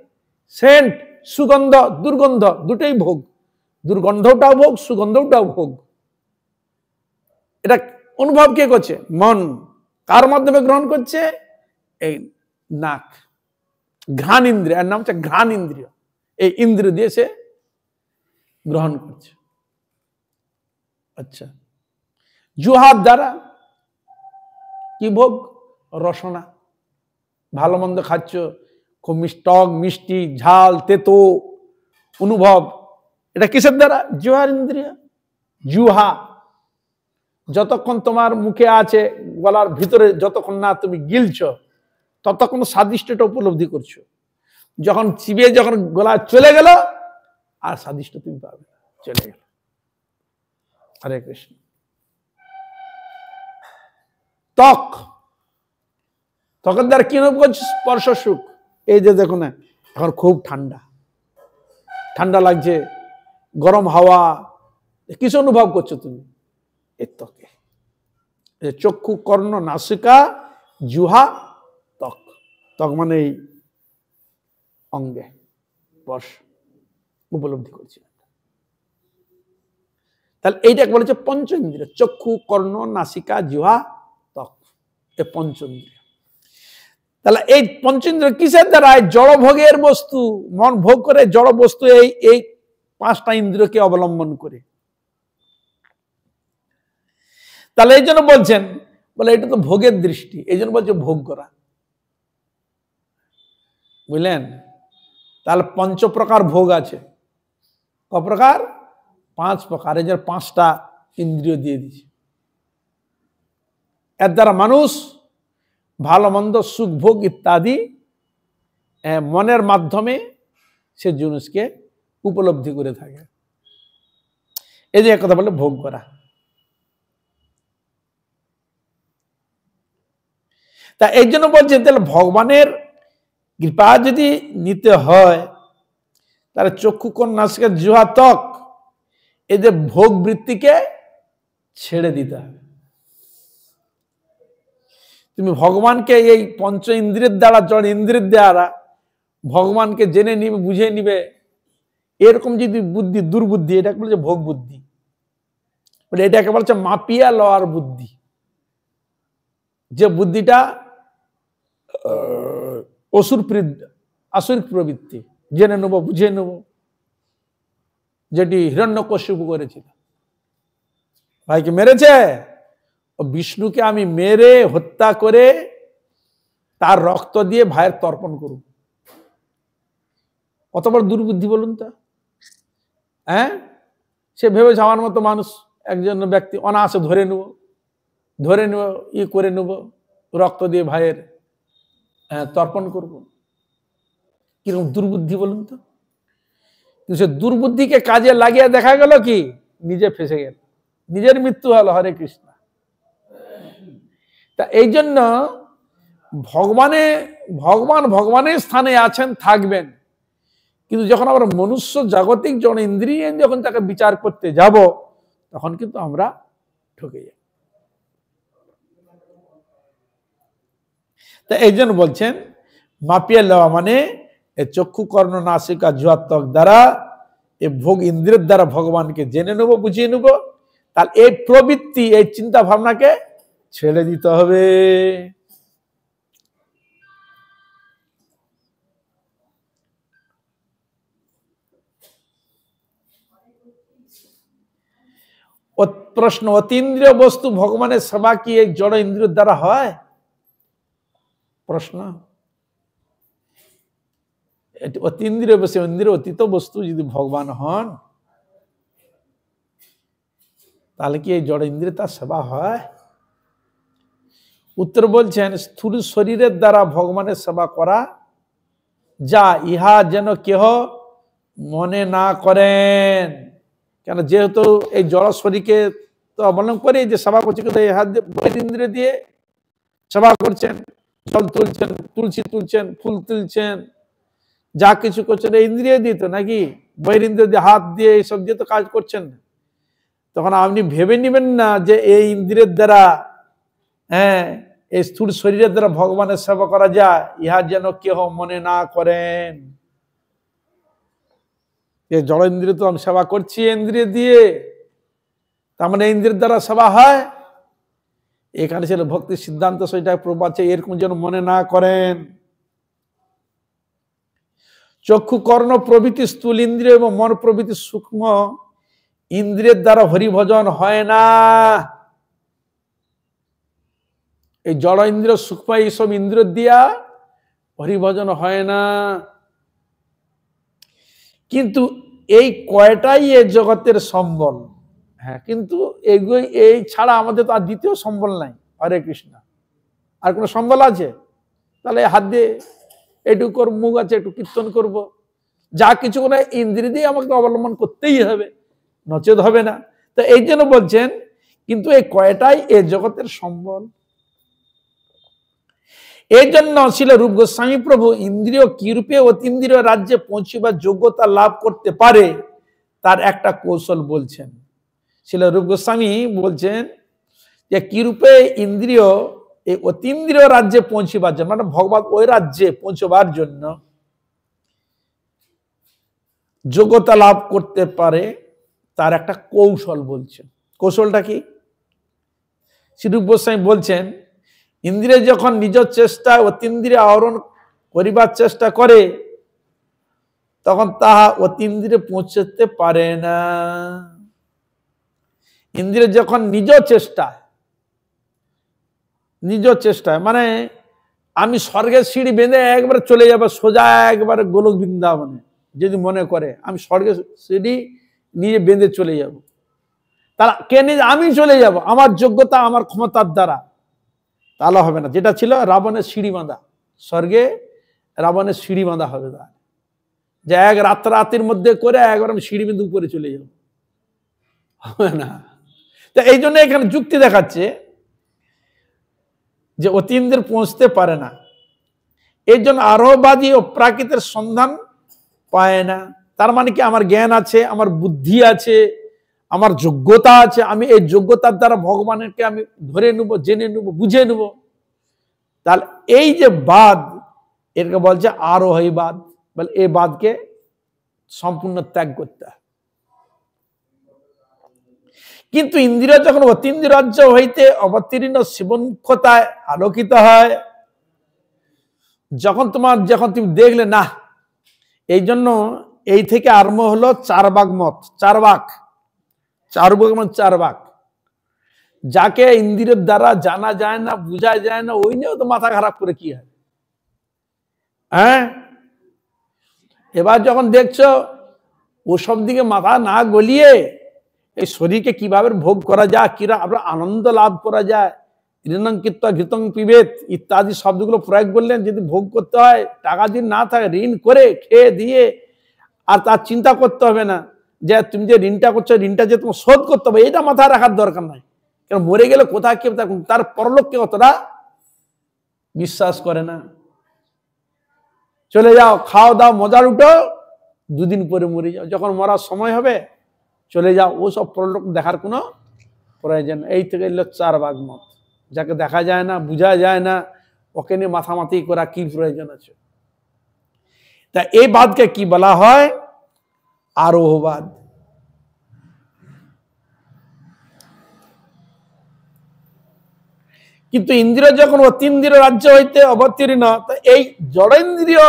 সেন্ট, সুগন্ধ, দুর্গন্ধ, দুটোই ভোগ। দুর্গন্ধটাও ভোগ, সুগন্ধটাও ভোগ। এটা অনুভব কে করছে? মন। কার মাধ্যমে গ্রহণ করছে? এই নাক, ঘ্রাণ ইন্দ্রিয়। এর নাম হচ্ছে ঘ্রাণ ইন্দ্রিয়। এই ইন্দ্রিয় দিয়ে সে গ্রহণ করছে। আচ্ছা, জিহ্বার দ্বারা কি ভোগ? রসনা, ভালো মন্দ খাচ্ছ, খুব টক মিষ্টি ঝাল তেতো অনুভব। এটা কিসের দ্বারা? জিহ্বার ইন্দ্রিয়। জিহ্বা যতক্ষণ তোমার মুখে আছে, গলার ভিতরে যতক্ষণ না তুমি গিলছ, ততক্ষণ স্বাদিষ্টটা উপলব্ধি করছো। যখন চিবিয়ে যখন গলা চলে গেল, আর স্বাদিষ্ট তুমি পাবে, চলে গেল। হরে কৃষ্ণ। ত্বক, ত্বকের দ্বারা কি অনুভব করছো? স্পর্শ সুখ। এই যে দেখো না, এখন খুব ঠান্ডা, ঠান্ডা লাগছে, গরম হাওয়া, কিছু অনুভব করছো তুমি? এই ত্বকে। চক্ষু কর্ণ নাসিকা জিহ্বা ত্বক। ত্বক মানে এই অঙ্গে স্পর্শ। উপলব্ধি করছিলেন। তাহলে এইটাকে বলেছে পঞ্চ ইন্দ্রিয়, চক্ষু, কর্ণ, নাসিকা, জিহ্বা, ত্বক, এই পঞ্চ ইন্দ্রিয়। তাহলে এই পঞ্চেন্দ্রিয় কিসের দ্বারা? জড় ভোগের বস্তু, মন ভোগ করে জড় বস্তু, এই পাঁচটা ইন্দ্রিয়কে অবলম্বন করে। তাহলে এই জন্য বলছেন, বলে এটা তো ভোগের দৃষ্টি, এই জন্য বলছে ভোগ করা, বুঝলেন? তাহলে পঞ্চ প্রকার ভোগ আছে। ক প্রকার? 5 প্রকার। এই যে 5টা ইন্দ্রিয় দিয়ে দিচ্ছে, এর দ্বারা মানুষ ভালো মন্দ সুখ ভোগ ইত্যাদি মনের মাধ্যমে সে জিনিসকে উপলব্ধি করে থাকে। এই যে কথা বলে ভোগ করা। তা এই জন্য বলছে, তাহলে ভগবানের কৃপা যদি নিতে হয়, তাহলে চক্ষু, কর্ণ, নাসিকা, জিহ্বা, ত্বক, এই যে ভোগ বৃত্তিকে ছেড়ে দিতে হবে। তুমি ভগবানকে এই পঞ্চ ইন্দ্রিয়ের দ্বারা, জড় ইন্দ্রিয়ের দ্বারা ভগবানকে জেনে নিবে, বুঝে নিবে, এরকম যদি বুদ্ধি, দুর্বুদ্ধি, এটাকে বলছে ভোগ বুদ্ধি, এটাকে বলছে মাপিয়া লওয়ার বুদ্ধি। যে বুদ্ধিটা আসুরিক প্রবৃত্তি, জেনে নেবো, বুঝে নেব, যেটি হিরণ্যকশিপু করেছিল। ভাইকে মেরেছে, বিষ্ণুকে আমি মেরে হত্যা করে তার রক্ত দিয়ে ভাইয়ের তর্পণ করব। কত বড় দুর্বুদ্ধি বলুন তো। হ্যাঁ, সে ভেবে যাওয়ার মতো মানুষ, একজন ব্যক্তি অনায়াসে ধরে নেব, করে নেব, রক্ত দিয়ে ভাইয়ের তর্পণ করব। কিরকম দুর্বুদ্ধি বলুন তো। কিন্তু সে দুর্বুদ্ধিকে কাজে লাগিয়ে দেখা গেল কি, নিজে ফেসে গেল, নিজের মৃত্যু হলো। হরে কৃষ্ণ। তা এই জন্য ভগবানের স্থানে আছেন, থাকবেন, কিন্তু যখন আমরা মনুষ্য জাগতিক জন ইন্দ্রিয় যখন তাকে বিচার করতে যাব, তখন কিন্তু আমরা ঠকে যাই। তা এই জন্য বলছেন মাপিয়ে লওয়া, মানে চক্ষু, কর্ণ, নাসিকা, জিহ্বা, ত্বক দ্বারা, এই ভোগ ইন্দ্রিয়ের দ্বারা ভগবানকে জেনে নেব, বুঝিয়ে নেব। তাহলে এই প্রবৃত্তি, এই চিন্তা ভাবনাকে ছেড়ে দিতে হবে। প্রশ্ন, অতীন্দ্রিয় বস্তু ভগবানের সেবা কি এই জড় ইন্দ্রিয়ের দ্বারা হয়? প্রশ্ন। অতীন্দ্রিয় বস্তু, ইন্দ্রিয় অতীত বস্তু যদি ভগবান হন, তাহলে কি এই জড় ইন্দ্রিয় তার সেবা হয়? উত্তর বলছেন, স্থূল শরীরের দ্বারা ভগবানের সেবা করা যা, ইহা যেন কেহ মনে না করেন। কেন? যেহেতু এই জড় শরীরকে তো অবলম্বন করে যে সেবা করছে, কিন্তু এই হাত দিয়ে, ইন্দ্রিয় দিয়ে সেবা করছেন, জল তুলছেন, তুলসী তুলছেন, ফুল তুলছেন, যা কিছু করছেন এই ইন্দ্রিয় দিয়ে তো, নাকি বহিরিন্দ্রিয় দিয়ে, হাত দিয়ে, এইসব দিয়ে তো কাজ করছেন। তখন আপনি ভেবে নেবেন না যে এই ইন্দ্রিয়ের দ্বারা, এই স্থূল শরীরের দ্বারা ভগবানের সেবা করা যায়, ইহা যেন কেহ মনে না করেন। এই জড় ইন্দ্রিয় তো আমি সেবা করছি ইন্দ্রিয় দিয়ে, তার মানে ইন্দ্রিয়ের দ্বারা সেবা হয়। এখানে ছিল ভক্তি সিদ্ধান্ত, সেটা প্রভু আছে, এরকম যেন মনে না করেন। চক্ষু, কর্ণ প্রভৃতি স্থূল ইন্দ্রিয় এবং মন প্রভৃতি সূক্ষ্ম ইন্দ্রিয়ের দ্বারা হরিভজন হয় না। এই জড় ইন্দ্রিয়, সূক্ষ্ম এইসব ইন্দ্রিয় দিয়া হরিভজন হয় না। কিন্তু এই কয়টাই এ জগতের সম্বল। হ্যাঁ, কিন্তু এই ছাড়া আমাদের তো আর দ্বিতীয় সম্বল নাই। হরে কৃষ্ণ। আর কোনো সম্বল আছে? তাহলে হাত দিয়ে এটুকু করব, মুখ আছে একটু কীর্তন করব, যা কিছু করে ইন্দ্রিয় দিয়ে আমাকে অবলম্বন করতেই হবে, নচেত হবে না। তো এই জন্য বলছেন, কিন্তু এই কয়টাই এ জগতের সম্বল। এই জন্য ছিল রূপ গোস্বামী প্রভু ইন্দ্রিয় কিরূপে অতীন্দ্রিয় রাজ্যে পৌঁছিবার যোগ্যতা লাভ করতে পারে, তার একটা কৌশল বলছেন। ছিল রূপ গোস্বামী বলছেন যে কিরূপে ইন্দ্রিয় এই অতীন্দ্রিয় রাজ্যে পৌঁছিবার জন্য, মানে ভগবান ওই রাজ্যে পৌঁছবার জন্য যোগ্যতা লাভ করতে পারে তার একটা কৌশল বলছেন। কৌশলটা কি? শ্রীরূপ গোস্বামী বলছেন, ইন্দ্রিয় যখন নিজ চেষ্টা অতীন্দ্রিয় আহরণ করিবার চেষ্টা করে তখন তাহা অতীন্দ্রিয়ে পৌঁছতে পারে না। ইন্দ্রিয় যখন নিজ চেষ্টায় মানে আমি স্বর্গের সিঁড়ি বেঁধে একবারে চলে যাবো সোজা একবারে গোলক বৃন্দাবনে, যদি মনে করে আমি স্বর্গের সিঁড়ি নিয়ে বেঁধে চলে যাব, তাহলে কে নিয়ে আমি চলে যাব আমার যোগ্যতা আমার ক্ষমতার দ্বারা, তাহলে হবে না। যেটা ছিল রাবণের সিঁড়ি বাঁধা, স্বর্গে রাবণের সিঁড়ি বাঁধা হবে, তাহলে যে এক রাতের মধ্যে করে একবার আমি সিঁড়ি বেঁধে উপরে চলে যাব, হবে না। তো এই জন্য এখানে যুক্তি দেখাচ্ছে যে অতীন্দ্রিয় পৌঁছতে পারে না, এর জন্য আরোহবাদী ও প্রাকৃতের সন্ধান পায় না। তার মানে কি আমার জ্ঞান আছে, আমার বুদ্ধি আছে, আমার যোগ্যতা আছে, আমি এই যোগ্যতার দ্বারা ভগবানকে আমি ধরে নেব, জেনে নেব, বুঝে নেব। তাহলে এই যে বাদ এটাকে বলছে আরোহীবাদ, বলে এই বাদকে সম্পূর্ণ ত্যাগ করতে হয়। কিন্তু ইন্দ্রিয় যখন অতীন্দ্রিয় রাজ্য হইতে অবতীর্ণ শিবমুখতায় আলোকিত হয়, যখন তুমি দেখলে না, এই জন্য এই থেকে আরম্ভ হলো চারবাক মত। চারবাক যাকে ইন্দ্রিয়ের দ্বারা জানা যায় না, বোঝা যায় না, ওই নিয়েও তো মাথা খারাপ করে কি হয়। হ্যাঁ, এবার যখন দেখছো ওসব দিকে মাথা না গলিয়ে এই শরীরকে কিভাবে ভোগ করা যায়, কিভাবে আনন্দ লাভ করা যায়, ঋণং কৃত্বা ঘৃতং পিবেত ইত্যাদি শব্দগুলো প্রয়োগ করলেন। যদি ভোগ করতে হয়, টাকা দিন না থাকে, ঋণ করে খেয়ে দিয়ে আর তার চিন্তা করতে হবে না যে তুমি যে ঋণটা করছো, ঋণটা যে তোমার শোধ করতে হবে, এটা মাথায় রাখার দরকার নাই। কারণ মরে গেলে কোথায় কে তার পরলোককে অতটা বিশ্বাস করে না। চলে যাও, খাও দাও, মজার উঠো, দুদিন পরে মরে যাও, যখন মরার সময় হবে চলে যাও, ও সব পরলোক দেখার কোনো প্রয়োজন। এই থেকে এলো চারবাক মত, যাকে দেখা যায় না, বোঝা যায় না, ওকে নিয়ে মাথামাতি করা কি প্রয়োজন আছে। তা এই বাদকে কি বলা হয়? আরোহবাদ। কিন্তু ইন্দ্রিয় যখন অতীন্দ্রিয় রাজ্য হইতে অবতীর্ণ, এই জড়েন্দ্রিয়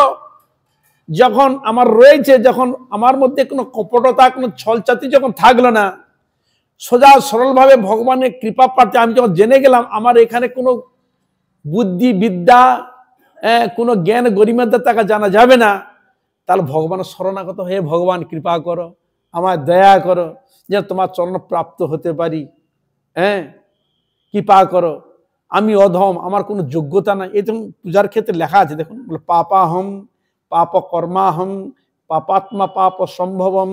যখন আমার রয়েছে, যখন আমার মধ্যে কোনো কপটতা, কোনো ছলচাতি যখন থাকলো না, সোজা সরলভাবে ভগবানের কৃপা পাচ্ছে, আমি যখন জেনে গেলাম আমার এখানে কোনো বুদ্ধি বিদ্যা, কোনো জ্ঞান গরিমাদের টাকা জানা যাবে না, তাহলে ভগবানের শরণাগত হয়ে ভগবান কৃপা করো, আমার দয়া করো, যে তোমার চরণ প্রাপ্ত হতে পারি, কৃপা করো। আমি অধম, আমার কোনো যোগ্যতা নাই। এই যখন পূজার ক্ষেত্রে লেখা আছে দেখুন, পাপাহম পাপ কর্মাহম পাপাত্মা পাপ সম্ভবম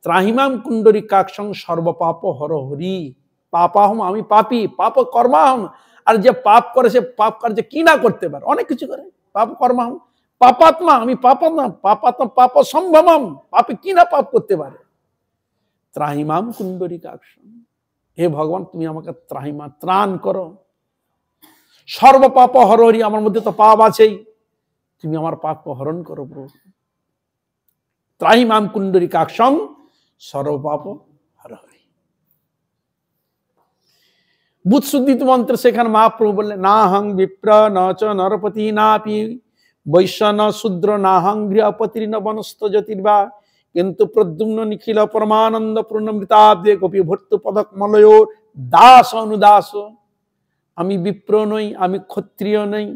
ত্রাহিমাম কুণ্ডরী কাক্ষং সর্বপাপ হরহরি। পাপাহম, আমি পাপী, পাপ কর্মাহম, আর যে পাপ করে সে পাপ কার্য কি না করতে পারে, অনেক কিছু করে। পাপ কর্মাহম, পাপাত্মা, আমি পাপাত্মা, পাপাত্মা পাপ সম্ভবম, পাপে কি না পাপ করতে পারে। ত্রাহিমাম কুণ্ডরী কাক্ষং, হে ভগবান তুমি আমাকে ত্রাহিমা, ত্রাণ করো। সর্বপাপ হরহরি, আমার মধ্যে তো পাপ আছেই, তুমি আমার পাপ হরণ করো প্রভু। ত্রাহিমাম কুণ্ডরী কাক্ষং সর্বপাপ হরহরি। বুৎসুদ্ধি মন্ত্র সেখানে মহাপ্রভু বললেন, না হং বিপ্র ন চ নরপতি নাপি বৈশ্য ন শূদ্র না হং গৃহপতি ন বনস্থ জ্যোতির্বা কিন্তু প্রদ্যুম্ন নিখিল পরমানন্দ পূর্ণমৃতাব্দে গোপী ভর্তু পদক মলয় দাস অনুদাস। আমি বিপ্র নই, আমি ক্ষত্রিয় নই,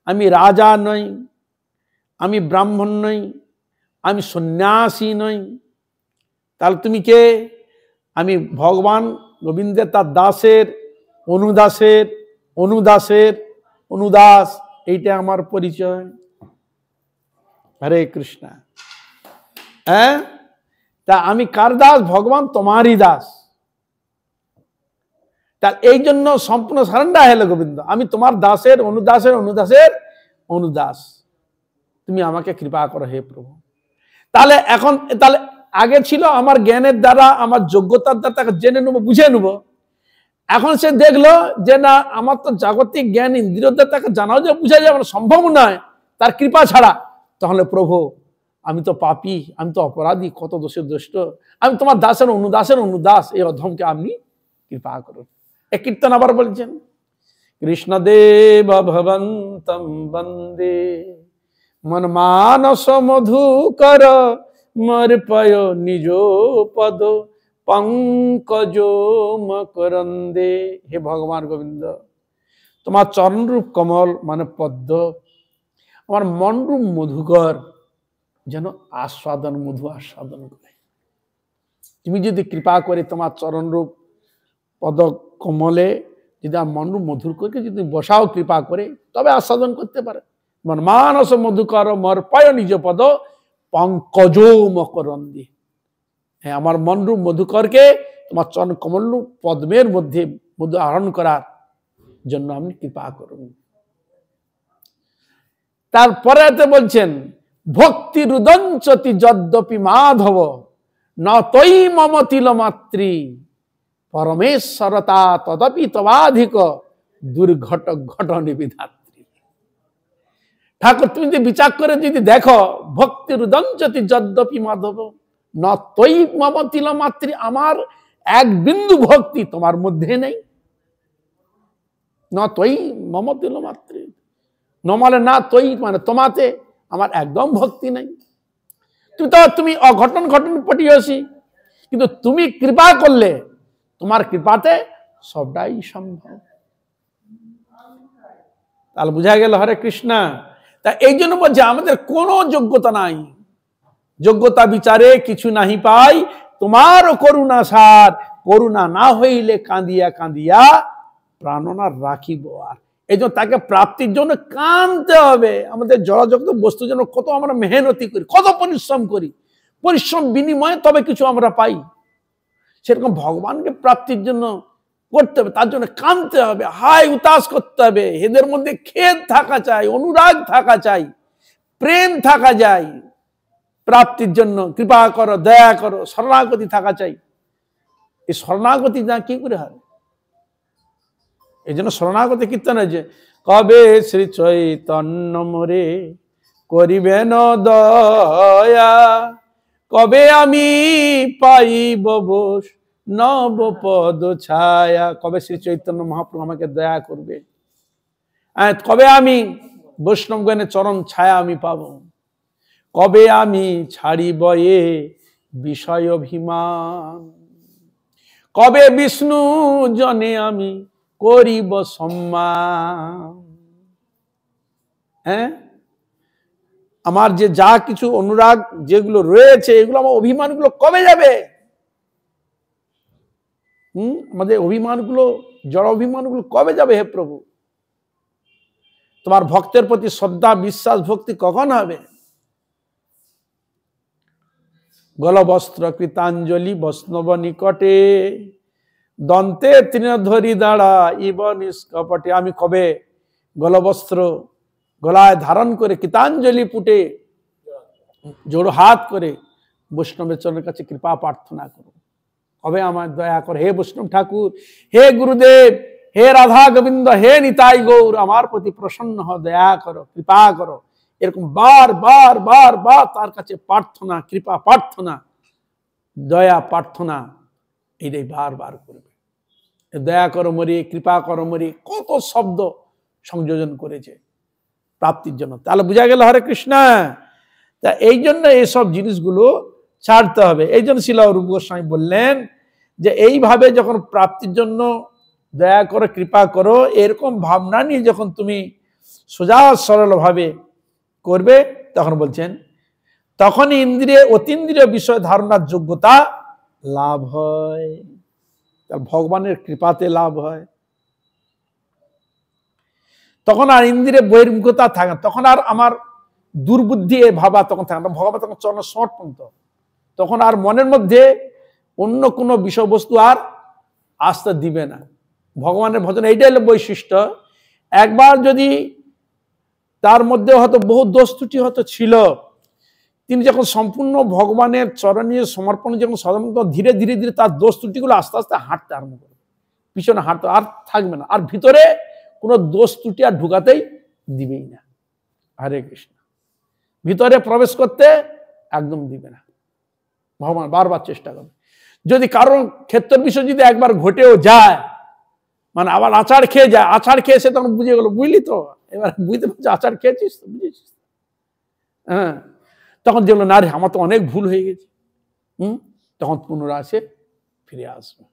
আমি রাজা নই, আমি ব্রাহ্মণ নই, আমি সন্ন্যাসী নই, তাহলে তুমি কে? আমি ভগবান গোবিন্দের তার দাসের অনুদাসের অনুদাসের অনুদাস, এইটা আমার পরিচয়। হরে কৃষ্ণ। তা আমি কার দাস? ভগবান তোমারই দাস। তা এই জন্য সম্পূর্ণ সারেন্ডার হলো গোবিন্দ, আমি তোমার দাসের অনুদাসের অনুদাসের অনুদাস, তুমি আমাকে কৃপা করো হে প্রভু। তাহলে এখন, তাহলে আগে ছিল আমার জ্ঞানের দ্বারা, আমার যোগ্যতার দ্বারা তাকে জেনে নেবো, বুঝে নেবো। এখন সে দেখলো যে না, আমার তো জাগতিক জ্ঞান ইন্দ্রিয় দ্বারা তাকে জানাও যে বুঝা যাবে না, সম্ভব নয় তার কৃপা ছাড়া। তাহলে প্রভু আমি তো পাপী, আমি তো অপরাধী, কত দোষের দুষ্ট, আমি তোমার দাসের অনুদাস, এই অধমকে আপনি কৃপা করুন। এ কীর্তন আবার বলছেন, কৃষ্ণদেব ভবন্তম বন্দে মন মানস মধুকর মর্পয় নিজ পদ পঙ্কজ মকরন্দে। হে ভগবান গোবিন্দ, তোমার চরণরূপ কমল মানে পদ্ম, আমার মনরূপ মধুকর, যেন আস্বাদন মধু আস্বাদন করে। তুমি যদি কৃপা করে তোমার চরণরূপ পদ কমলে যদি আমার মনরূপ মধুর করে যদি বসাও কৃপা করে, তবে আস্বাদন করতে পারে। মন মানস মধুকর মর্পয় নিজ পদ পঙ্কজ মকরন্দে। হ্যাঁ, আমার মনরূপ মধুকরকে তোমার চরণ কমলরূপ পদ্মের মধ্যে মধু আহরণ করার জন্য আপনি কৃপা করুন। তারপরে বলছেন, ভক্তি রুদঞ্চতি যদ্যপি মাধব ন তৈ মম তিল মাতৃ পরমেশ্বরতা তদপি তবাধিক দুর্ঘট ঘটনে বিধাত্রী। ঠাকুর, তুমি যদি বিচার করে যদি দেখো, ভক্তি রুদঞ্চতি যদ্যপি মাধব ন তৈ মম তিল মাতৃ, আমার এক বিন্দু ভক্তি তোমার মধ্যে নেই। ন তৈ মম তিল মাতৃ, নমালে না তৈ মানে তোমাতে আমার একদম ভক্তি নেই। তুমি অঘটন ঘটন পটিয়সী, কিন্তু তুমি কৃপা করলে তোমার কৃপাতে সবটাই সম্ভব। তাহলে বুঝা গেল হরে কৃষ্ণ। তা এই জন্য বলছে আমাদের কোনো যোগ্যতা নাই, যোগ্যতা বিচারে কিছু নাহি পাই, তোমার করুণা সার, করুণা না হইলে কাঁদিয়া কাঁদিয়া প্রাণনা রাখিব আর। এই জন্য তাকে প্রাপ্তির জন্য কাঁদতে হবে। আমাদের জড়জগত বস্তুর জন্য কত আমরা মেহনতি করি, কত পরিশ্রম করি, পরিশ্রম বিনিময়ে তবে কিছু আমরা পাই। সেরকম ভগবানকে প্রাপ্তির জন্য করতে হবে, তার জন্য কাঁদতে হবে, হায় উতাস করতে হবে। এদের মধ্যে খেদ থাকা চাই, অনুরাগ থাকা চাই, প্রেম থাকা চাই। প্রাপ্তির জন্য কৃপা করো, দয়া করো, শরণাগতি থাকা চাই। এই শরণাগতি না কি করে হবে? এই জন্য শরণাগতি কীর্তন হয়েছে, কবে শ্রী চৈতন্য মোরে করিবেন দয়া, কবে আমি পাইব নব পদ ছায়া। কবে শ্রী চৈতন্য মহাপ্রভু আমাকে দয়া করবে, কবে আমি বৈষ্ণবগণের চরণ ছায়া আমি পাব, কবে আমি ছাড়িব এ বিষয় অভিমান, কবে বিষ্ণু জনে আমি করিব সম্মান। হ্যাঁ, আমার যে যা কিছু অনুরাগ যেগুলো রয়েছে, এগুলো আমার অভিমানগুলো কবে যাবে? আমাদের অভিমানগুলো, জড় অভিমানগুলো কবে যাবে হে প্রভু? তোমার ভক্তের প্রতি শ্রদ্ধা, বিশ্বাস, ভক্তি কখন হবে? গলবস্ত্র কৃতাঞ্জলি বৈষ্ণব নিকটে, দন্তে তৃণধরি দাঁড়া ইব নিষ্কপটে। আমি কবে গলবস্ত্র গলায় ধারণ করে কৃতাঞ্জলি পুটে জোড় হাত করে বৈষ্ণবের চরণের কাছে কৃপা প্রার্থনা করো, কবে আমার দয়া করো হে বৈষ্ণব ঠাকুর, হে গুরুদেব, হে রাধা গোবিন্দ, হে নিতাই গৌর, আমার প্রতি প্রসন্ন হও, দয়া করো, কৃপা করো। এরকম বার বার বার বার তার কাছে প্রার্থনা, কৃপা প্রার্থনা, দয়া প্রার্থনা, এইটাই বারবার করবে। দয়া করো মরি, কৃপা করো মরি, কত শব্দ সংযোজন করেছে প্রাপ্তির জন্য। তাহলে বুঝা গেল হরে কৃষ্ণ। তা এই জন্য এইসব জিনিসগুলো ছাড়তে হবে। এই জন্য শিলা রূপ গোস্বামী বললেন যে এইভাবে যখন প্রাপ্তির জন্য দয়া করো, কৃপা করো, এরকম ভাবনা নিয়ে যখন তুমি সোজা সরল ভাবে করবে, তখন বলছেন তখন ইন্দ্রিয় অতীন্দ্রিয় বিষয় ধারণার যোগ্যতা লাভ হয়। ভগবানের কৃপাতে লাভ হয়। তখন আর ইন্দ্রিয় বহির্মুখতা থাকে না, তখন আর আমার দুর্বুদ্ধি এ ভাবা তখন থাকে না। ভগবান তখন চরণ সমর্পণ, তখন আর মনের মধ্যে অন্য কোনো বিষয়বস্তু আর আসতে দিবে না। ভগবানের ভজন এইটাই হলো বৈশিষ্ট্য। একবার যদি তার মধ্যে হয়তো বহু দোষ ত্রুটি হয়তো ছিল, তিনি যখন সম্পূর্ণ ভগবানের চরণীয় সমর্পণ যখন সাধারণত ধীরে ধীরে ধীরে তার দোষ ত্রুটিগুলো আস্তে আস্তে হাঁটতে আরম্ভ করবে, পিছনে হাঁটতে আর থাকবে না, আর ভিতরে কোনো দোষ ত্রুটি আর ঢুকাতেই দিবেই না। হরে কৃষ্ণ। ভিতরে প্রবেশ করতে একদম দিবে না। ভগবান বারবার চেষ্টা করবে। যদি কারোর ক্ষেত্রের বিষয় যদি একবার ঘটেও যায়, মানে আবার আচার খেয়ে যায়, আচার খেয়ে সে তখন বুঝে গেল, বুঝলি তো, এবার বুঝতে পারছি আচার খেয়েছিস তো, বুঝেছিস। হ্যাঁ, তখন যেগুলো না রে আমার তো অনেক ভুল হয়ে গেছে, তখন পুনরায় সে ফিরে আসবে,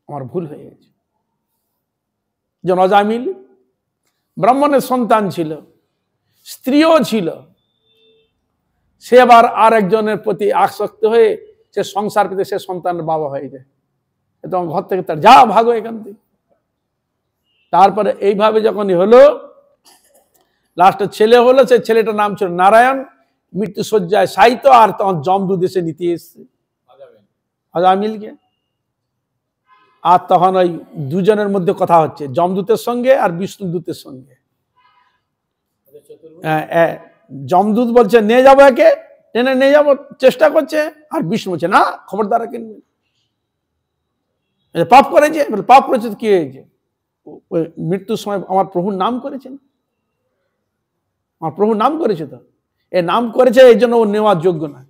আমার ভুল হয়ে গেছে। যেন অজামিল ব্রাহ্মণের সন্তান ছিল, স্ত্রীও ছিল, সে আবার আর একজনের প্রতি আসক্ত হয়ে সে সংসার পেতে সে সন্তানের বাবা হয়ে যায়। তখন ঘর থেকে তার যা ভাগো এখান থেকে। তারপরে এইভাবে যখনই হলো, লাস্টে ছেলে হলো, সে ছেলেটার নাম ছিল নারায়ণ, মৃত্যু শয্যায় শায়িত, আর তখন যমদূত এসে নিতে এসছে অজামিলকে। আর তখন ওই দুজনের মধ্যে কথা হচ্ছে, যমদূতের সঙ্গে আর বিষ্ণুদূতের সঙ্গে। যমদূত বলছে নিয়ে যাবো, একে টেনে নিয়ে যাবো চেষ্টা করছে, আর বিষ্ণু বলছে না, খবরদার কিনবে, পাপ করেছে। পাপ করেছে কি হয়েছে? মৃত্যুর সময় আমার প্রভুর নাম করেছেন, আমার প্রভুর নাম করেছে, তো এ নাম করেছে, এই জন্য ও নেওয়ার যোগ্য না।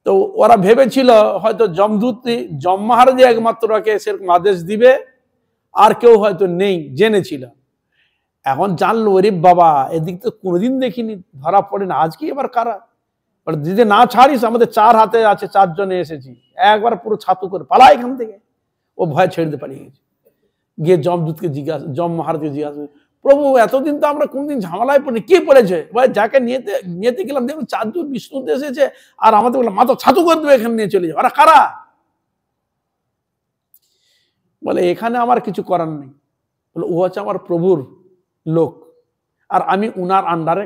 তো ওরা ভেবেছিল হয়তো যমদূত যম মহারাজ একমাত্র ওকে সেরকম আদেশ দিবে, আর কেউ হয়তো নেই, জেনেছিল। এখন জানলো, ওরে বাবা, এদিক তো কোনোদিন দেখিনি, ধরা পড়ে না, আজকে এবার কারা? যদি না ছাড়িস, আমাদের 4 হাতে আছে, 4 জনে এসেছি, একবার পুরো ছাতু করে পালা এখান থেকে। ও ভয় ছেড়ে দিতে পারিয়ে গেছে। গিয়ে যমদূতকে জিজ্ঞাসা, যম মহারাজকে জিজ্ঞাসা, প্রভু এতদিন তো আমরা কোনদিন ঝামেলায় পড়ি, কি পড়েছে? যাকে নিয়েতে গেলাম দেখুন 4 জন বিষ্ণুতে এসেছে, আর আমাদের বললাম মাথা ছাতু করে দেবে, এখানে নিয়ে চলে যাবে। ওরা কারা? বলে এখানে আমার কিছু করার নেই, বলে ও হচ্ছে আমার প্রভুর লোক, আর আমি উনার আন্ডারে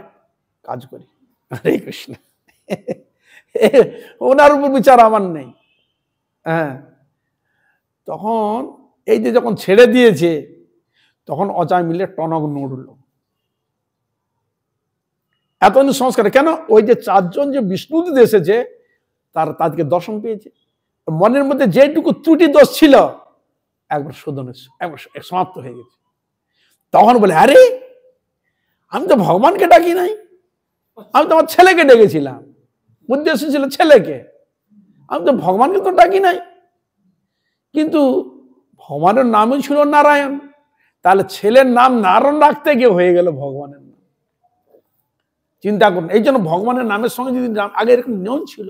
কাজ করি। হরে কৃষ্ণ। ওনার উপর বিচার আমার নেই। হ্যাঁ, তখন এই যে যখন ছেড়ে দিয়েছে, তখন অজামিলের টনক নড়ল। এত সংস্কার কেন? ওই যে 4 জন যে বিষ্ণুদূত এসেছে, তাদেরকে দর্শন পেয়েছে, মনের মধ্যে যেটুকু ত্রুটি দোষ ছিল একবার শোধনের, একবার সমাপ্ত হয়ে গেছে। তখন বলে, আরে আমি তো ভগবানকে ডাকি নাই, আমি তো আমার ছেলেকে ডেকেছিলাম, উদ্দেশ্য ছিল ছেলেকে, আমি তো ভগবানকে তো ডাকি নাই। কিন্তু ভগবানের নামই ছিল নারায়ণ, তাহলে ছেলের নাম নারায়ণ রাখতে গিয়ে হয়ে গেল ভগবানের নাম। চিন্তা করুন, এই জন্য ভগবানের নামের সঙ্গে যদি আগে এরকম নিয়ম ছিল,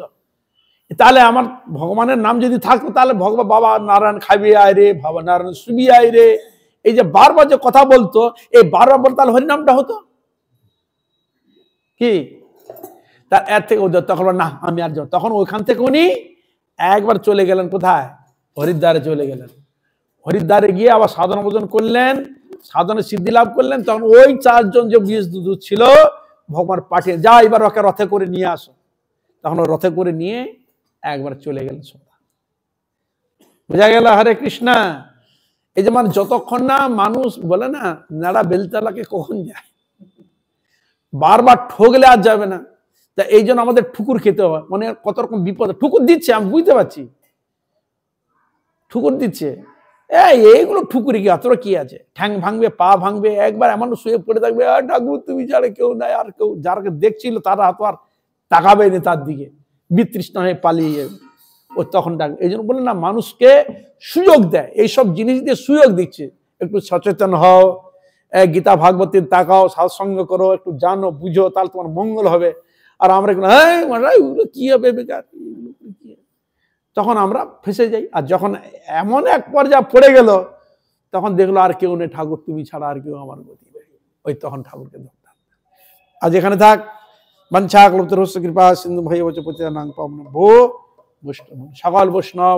তাহলে আমার ভগবানের নাম যদি থাকতো, তাহলে ভগবান বাবা নারায়ণ খাবি আয় রে, বাবা নারায়ণ শুবি আয় রে, এই যে বারবার যে কথা বলতো, এই বারবার বলতো, তাহলে হরিনামটা হতো কি? তার এর থেকে তখন না আমি আর যাও, তখন ওইখান থেকে উনি একবার চলে গেলেন কোথায়? হরিদ্বারে চলে গেলেন। হরিদ্বারে গিয়ে আবার সাধনা ভোজন করলেন, সাধনা সিদ্ধি লাভ করলেন। তখন ওই 4 জন যে বিষ্ণুদূত ছিল, ভগবান পাঠিয়ে, যা এবার ওকে রথে করে নিয়ে আসো। তখন ও রথে করে নিয়ে একবার চলে গেলেন সোজা। বোঝা গেল? হরে কৃষ্ণ। এই যে মানে যতক্ষণ না মানুষ বলে না নাড়া বেলতলাকে কখন যায়, বারবার ঠকলে আর যাবে না। তা এই জন্য আমাদের ঠুকুর খেতে হয়, মানে কত রকম বিপদ ঠুকুর দিচ্ছে, আমি বুঝতে পারছি ঠুকুর দিচ্ছে। এইগুলো ঠুকুরি কি, অতটা কি আছে? ঠ্যাং ভাঙবে, পা ভাঙবে, একবার এমন শুয়ে পড়ে থাকবে, ঠাকুর তুমি ছাড়া কেউ নাই, আর কেউ যারা দেখছিল তারা তো আর তাকাবে না তার দিকে, বিতৃষ্ণা হয়ে পালিয়ে যাবে। ও তখন ডাক, এই জন্য বলে না, মানুষকে সুযোগ দেয়, এইসব জিনিস দিয়ে সুযোগ দিচ্ছে। একটু সচেতন হও, গীতা ভাগবতের তাকাও, সৎসঙ্গ করো, একটু জানো বুঝো, তাহলে তোমার মঙ্গল হবে। আর আমরা এগুলো কি হবে বেকার, তখন আমরা ফেসে যাই। আর যখন এমন এক পর্যায়ে পড়ে গেল, তখন দেখলো আর কেউ নেই, ঠাকুর তুমি ছাড়া আর কেউ আমার গতি নেই, ওই তখন ঠাকুরকে ধরতাম। আজ এখানে থাক। বাঞ্ছা কল্পতরুশ্চ কৃপা সিন্ধু ভৈবচ পতিতানাং পাবন ভো বৈষ্ণব, সকল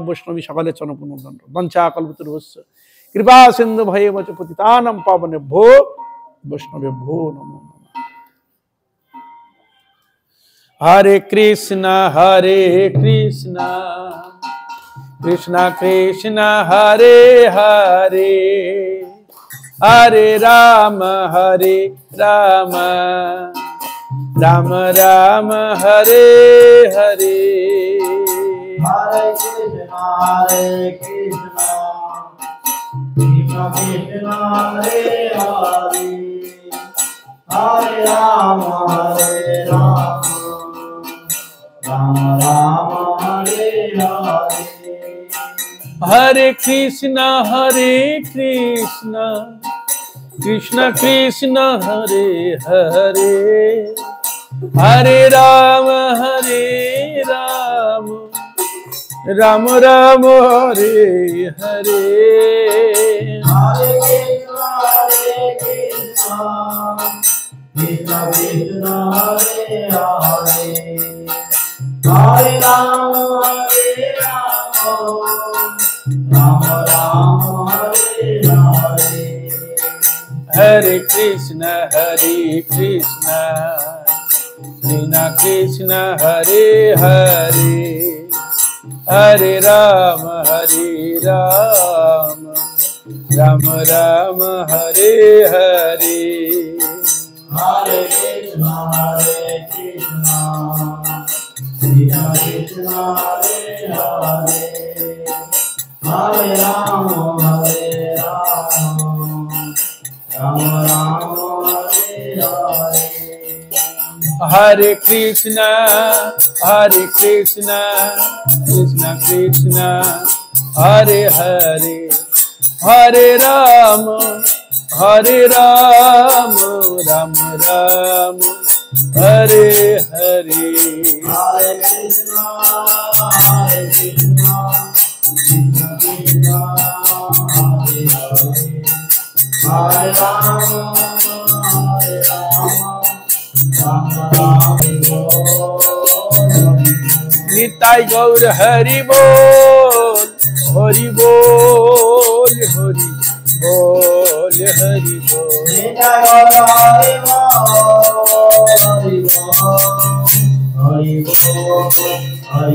বৈষ্ণবী সকলের চরণপূর্ণ দণ্ড। বাঞ্ছা কল্পতরুশ্চ কৃপা সিন্ধু ভৈবচ পতিতানাং পাবন ভো বৈষ্ণবে ভো নমো নমঃ। হরে কৃষ্ণ কৃষ্ণ কৃষ্ণ হরে হরে, হরে Ram Ram Ram Hare Hare. Hare Krishna, Krishna Krishna, Hare Hare, Hare Rama, Ram Ram Hare Hare. Hare Krishna Krishna Krishna Hare Hare, Hare Rama Ram Ram Hare Hare. Hare Krishna, Krishna Krishna, Hare Hare, Hare Rama, Rama Rama, Hare Hare. Hare Krishna Krishna Krishna Hare Hare, Hare Rama Ram Ram Hare Hare. Hare Krishna, Krishna Krishna, Hare Hare, Hare Rama, Rama Rama, Hare Hare. Hare Krishna Krishna Krishna Hare Hare, Hare Rama Ram Ram Hare Hare. Hare Krishna, Krishna Krishna, Hare Hare, Hare Rama, Rama Rama, Nitai Gaur Hari Bol, Hari Bol, Hari Bol, Hari Bol.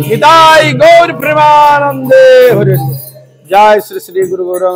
Nitai Gaur Premanande, Hari. Jai Shri Shri Guru Gauranga.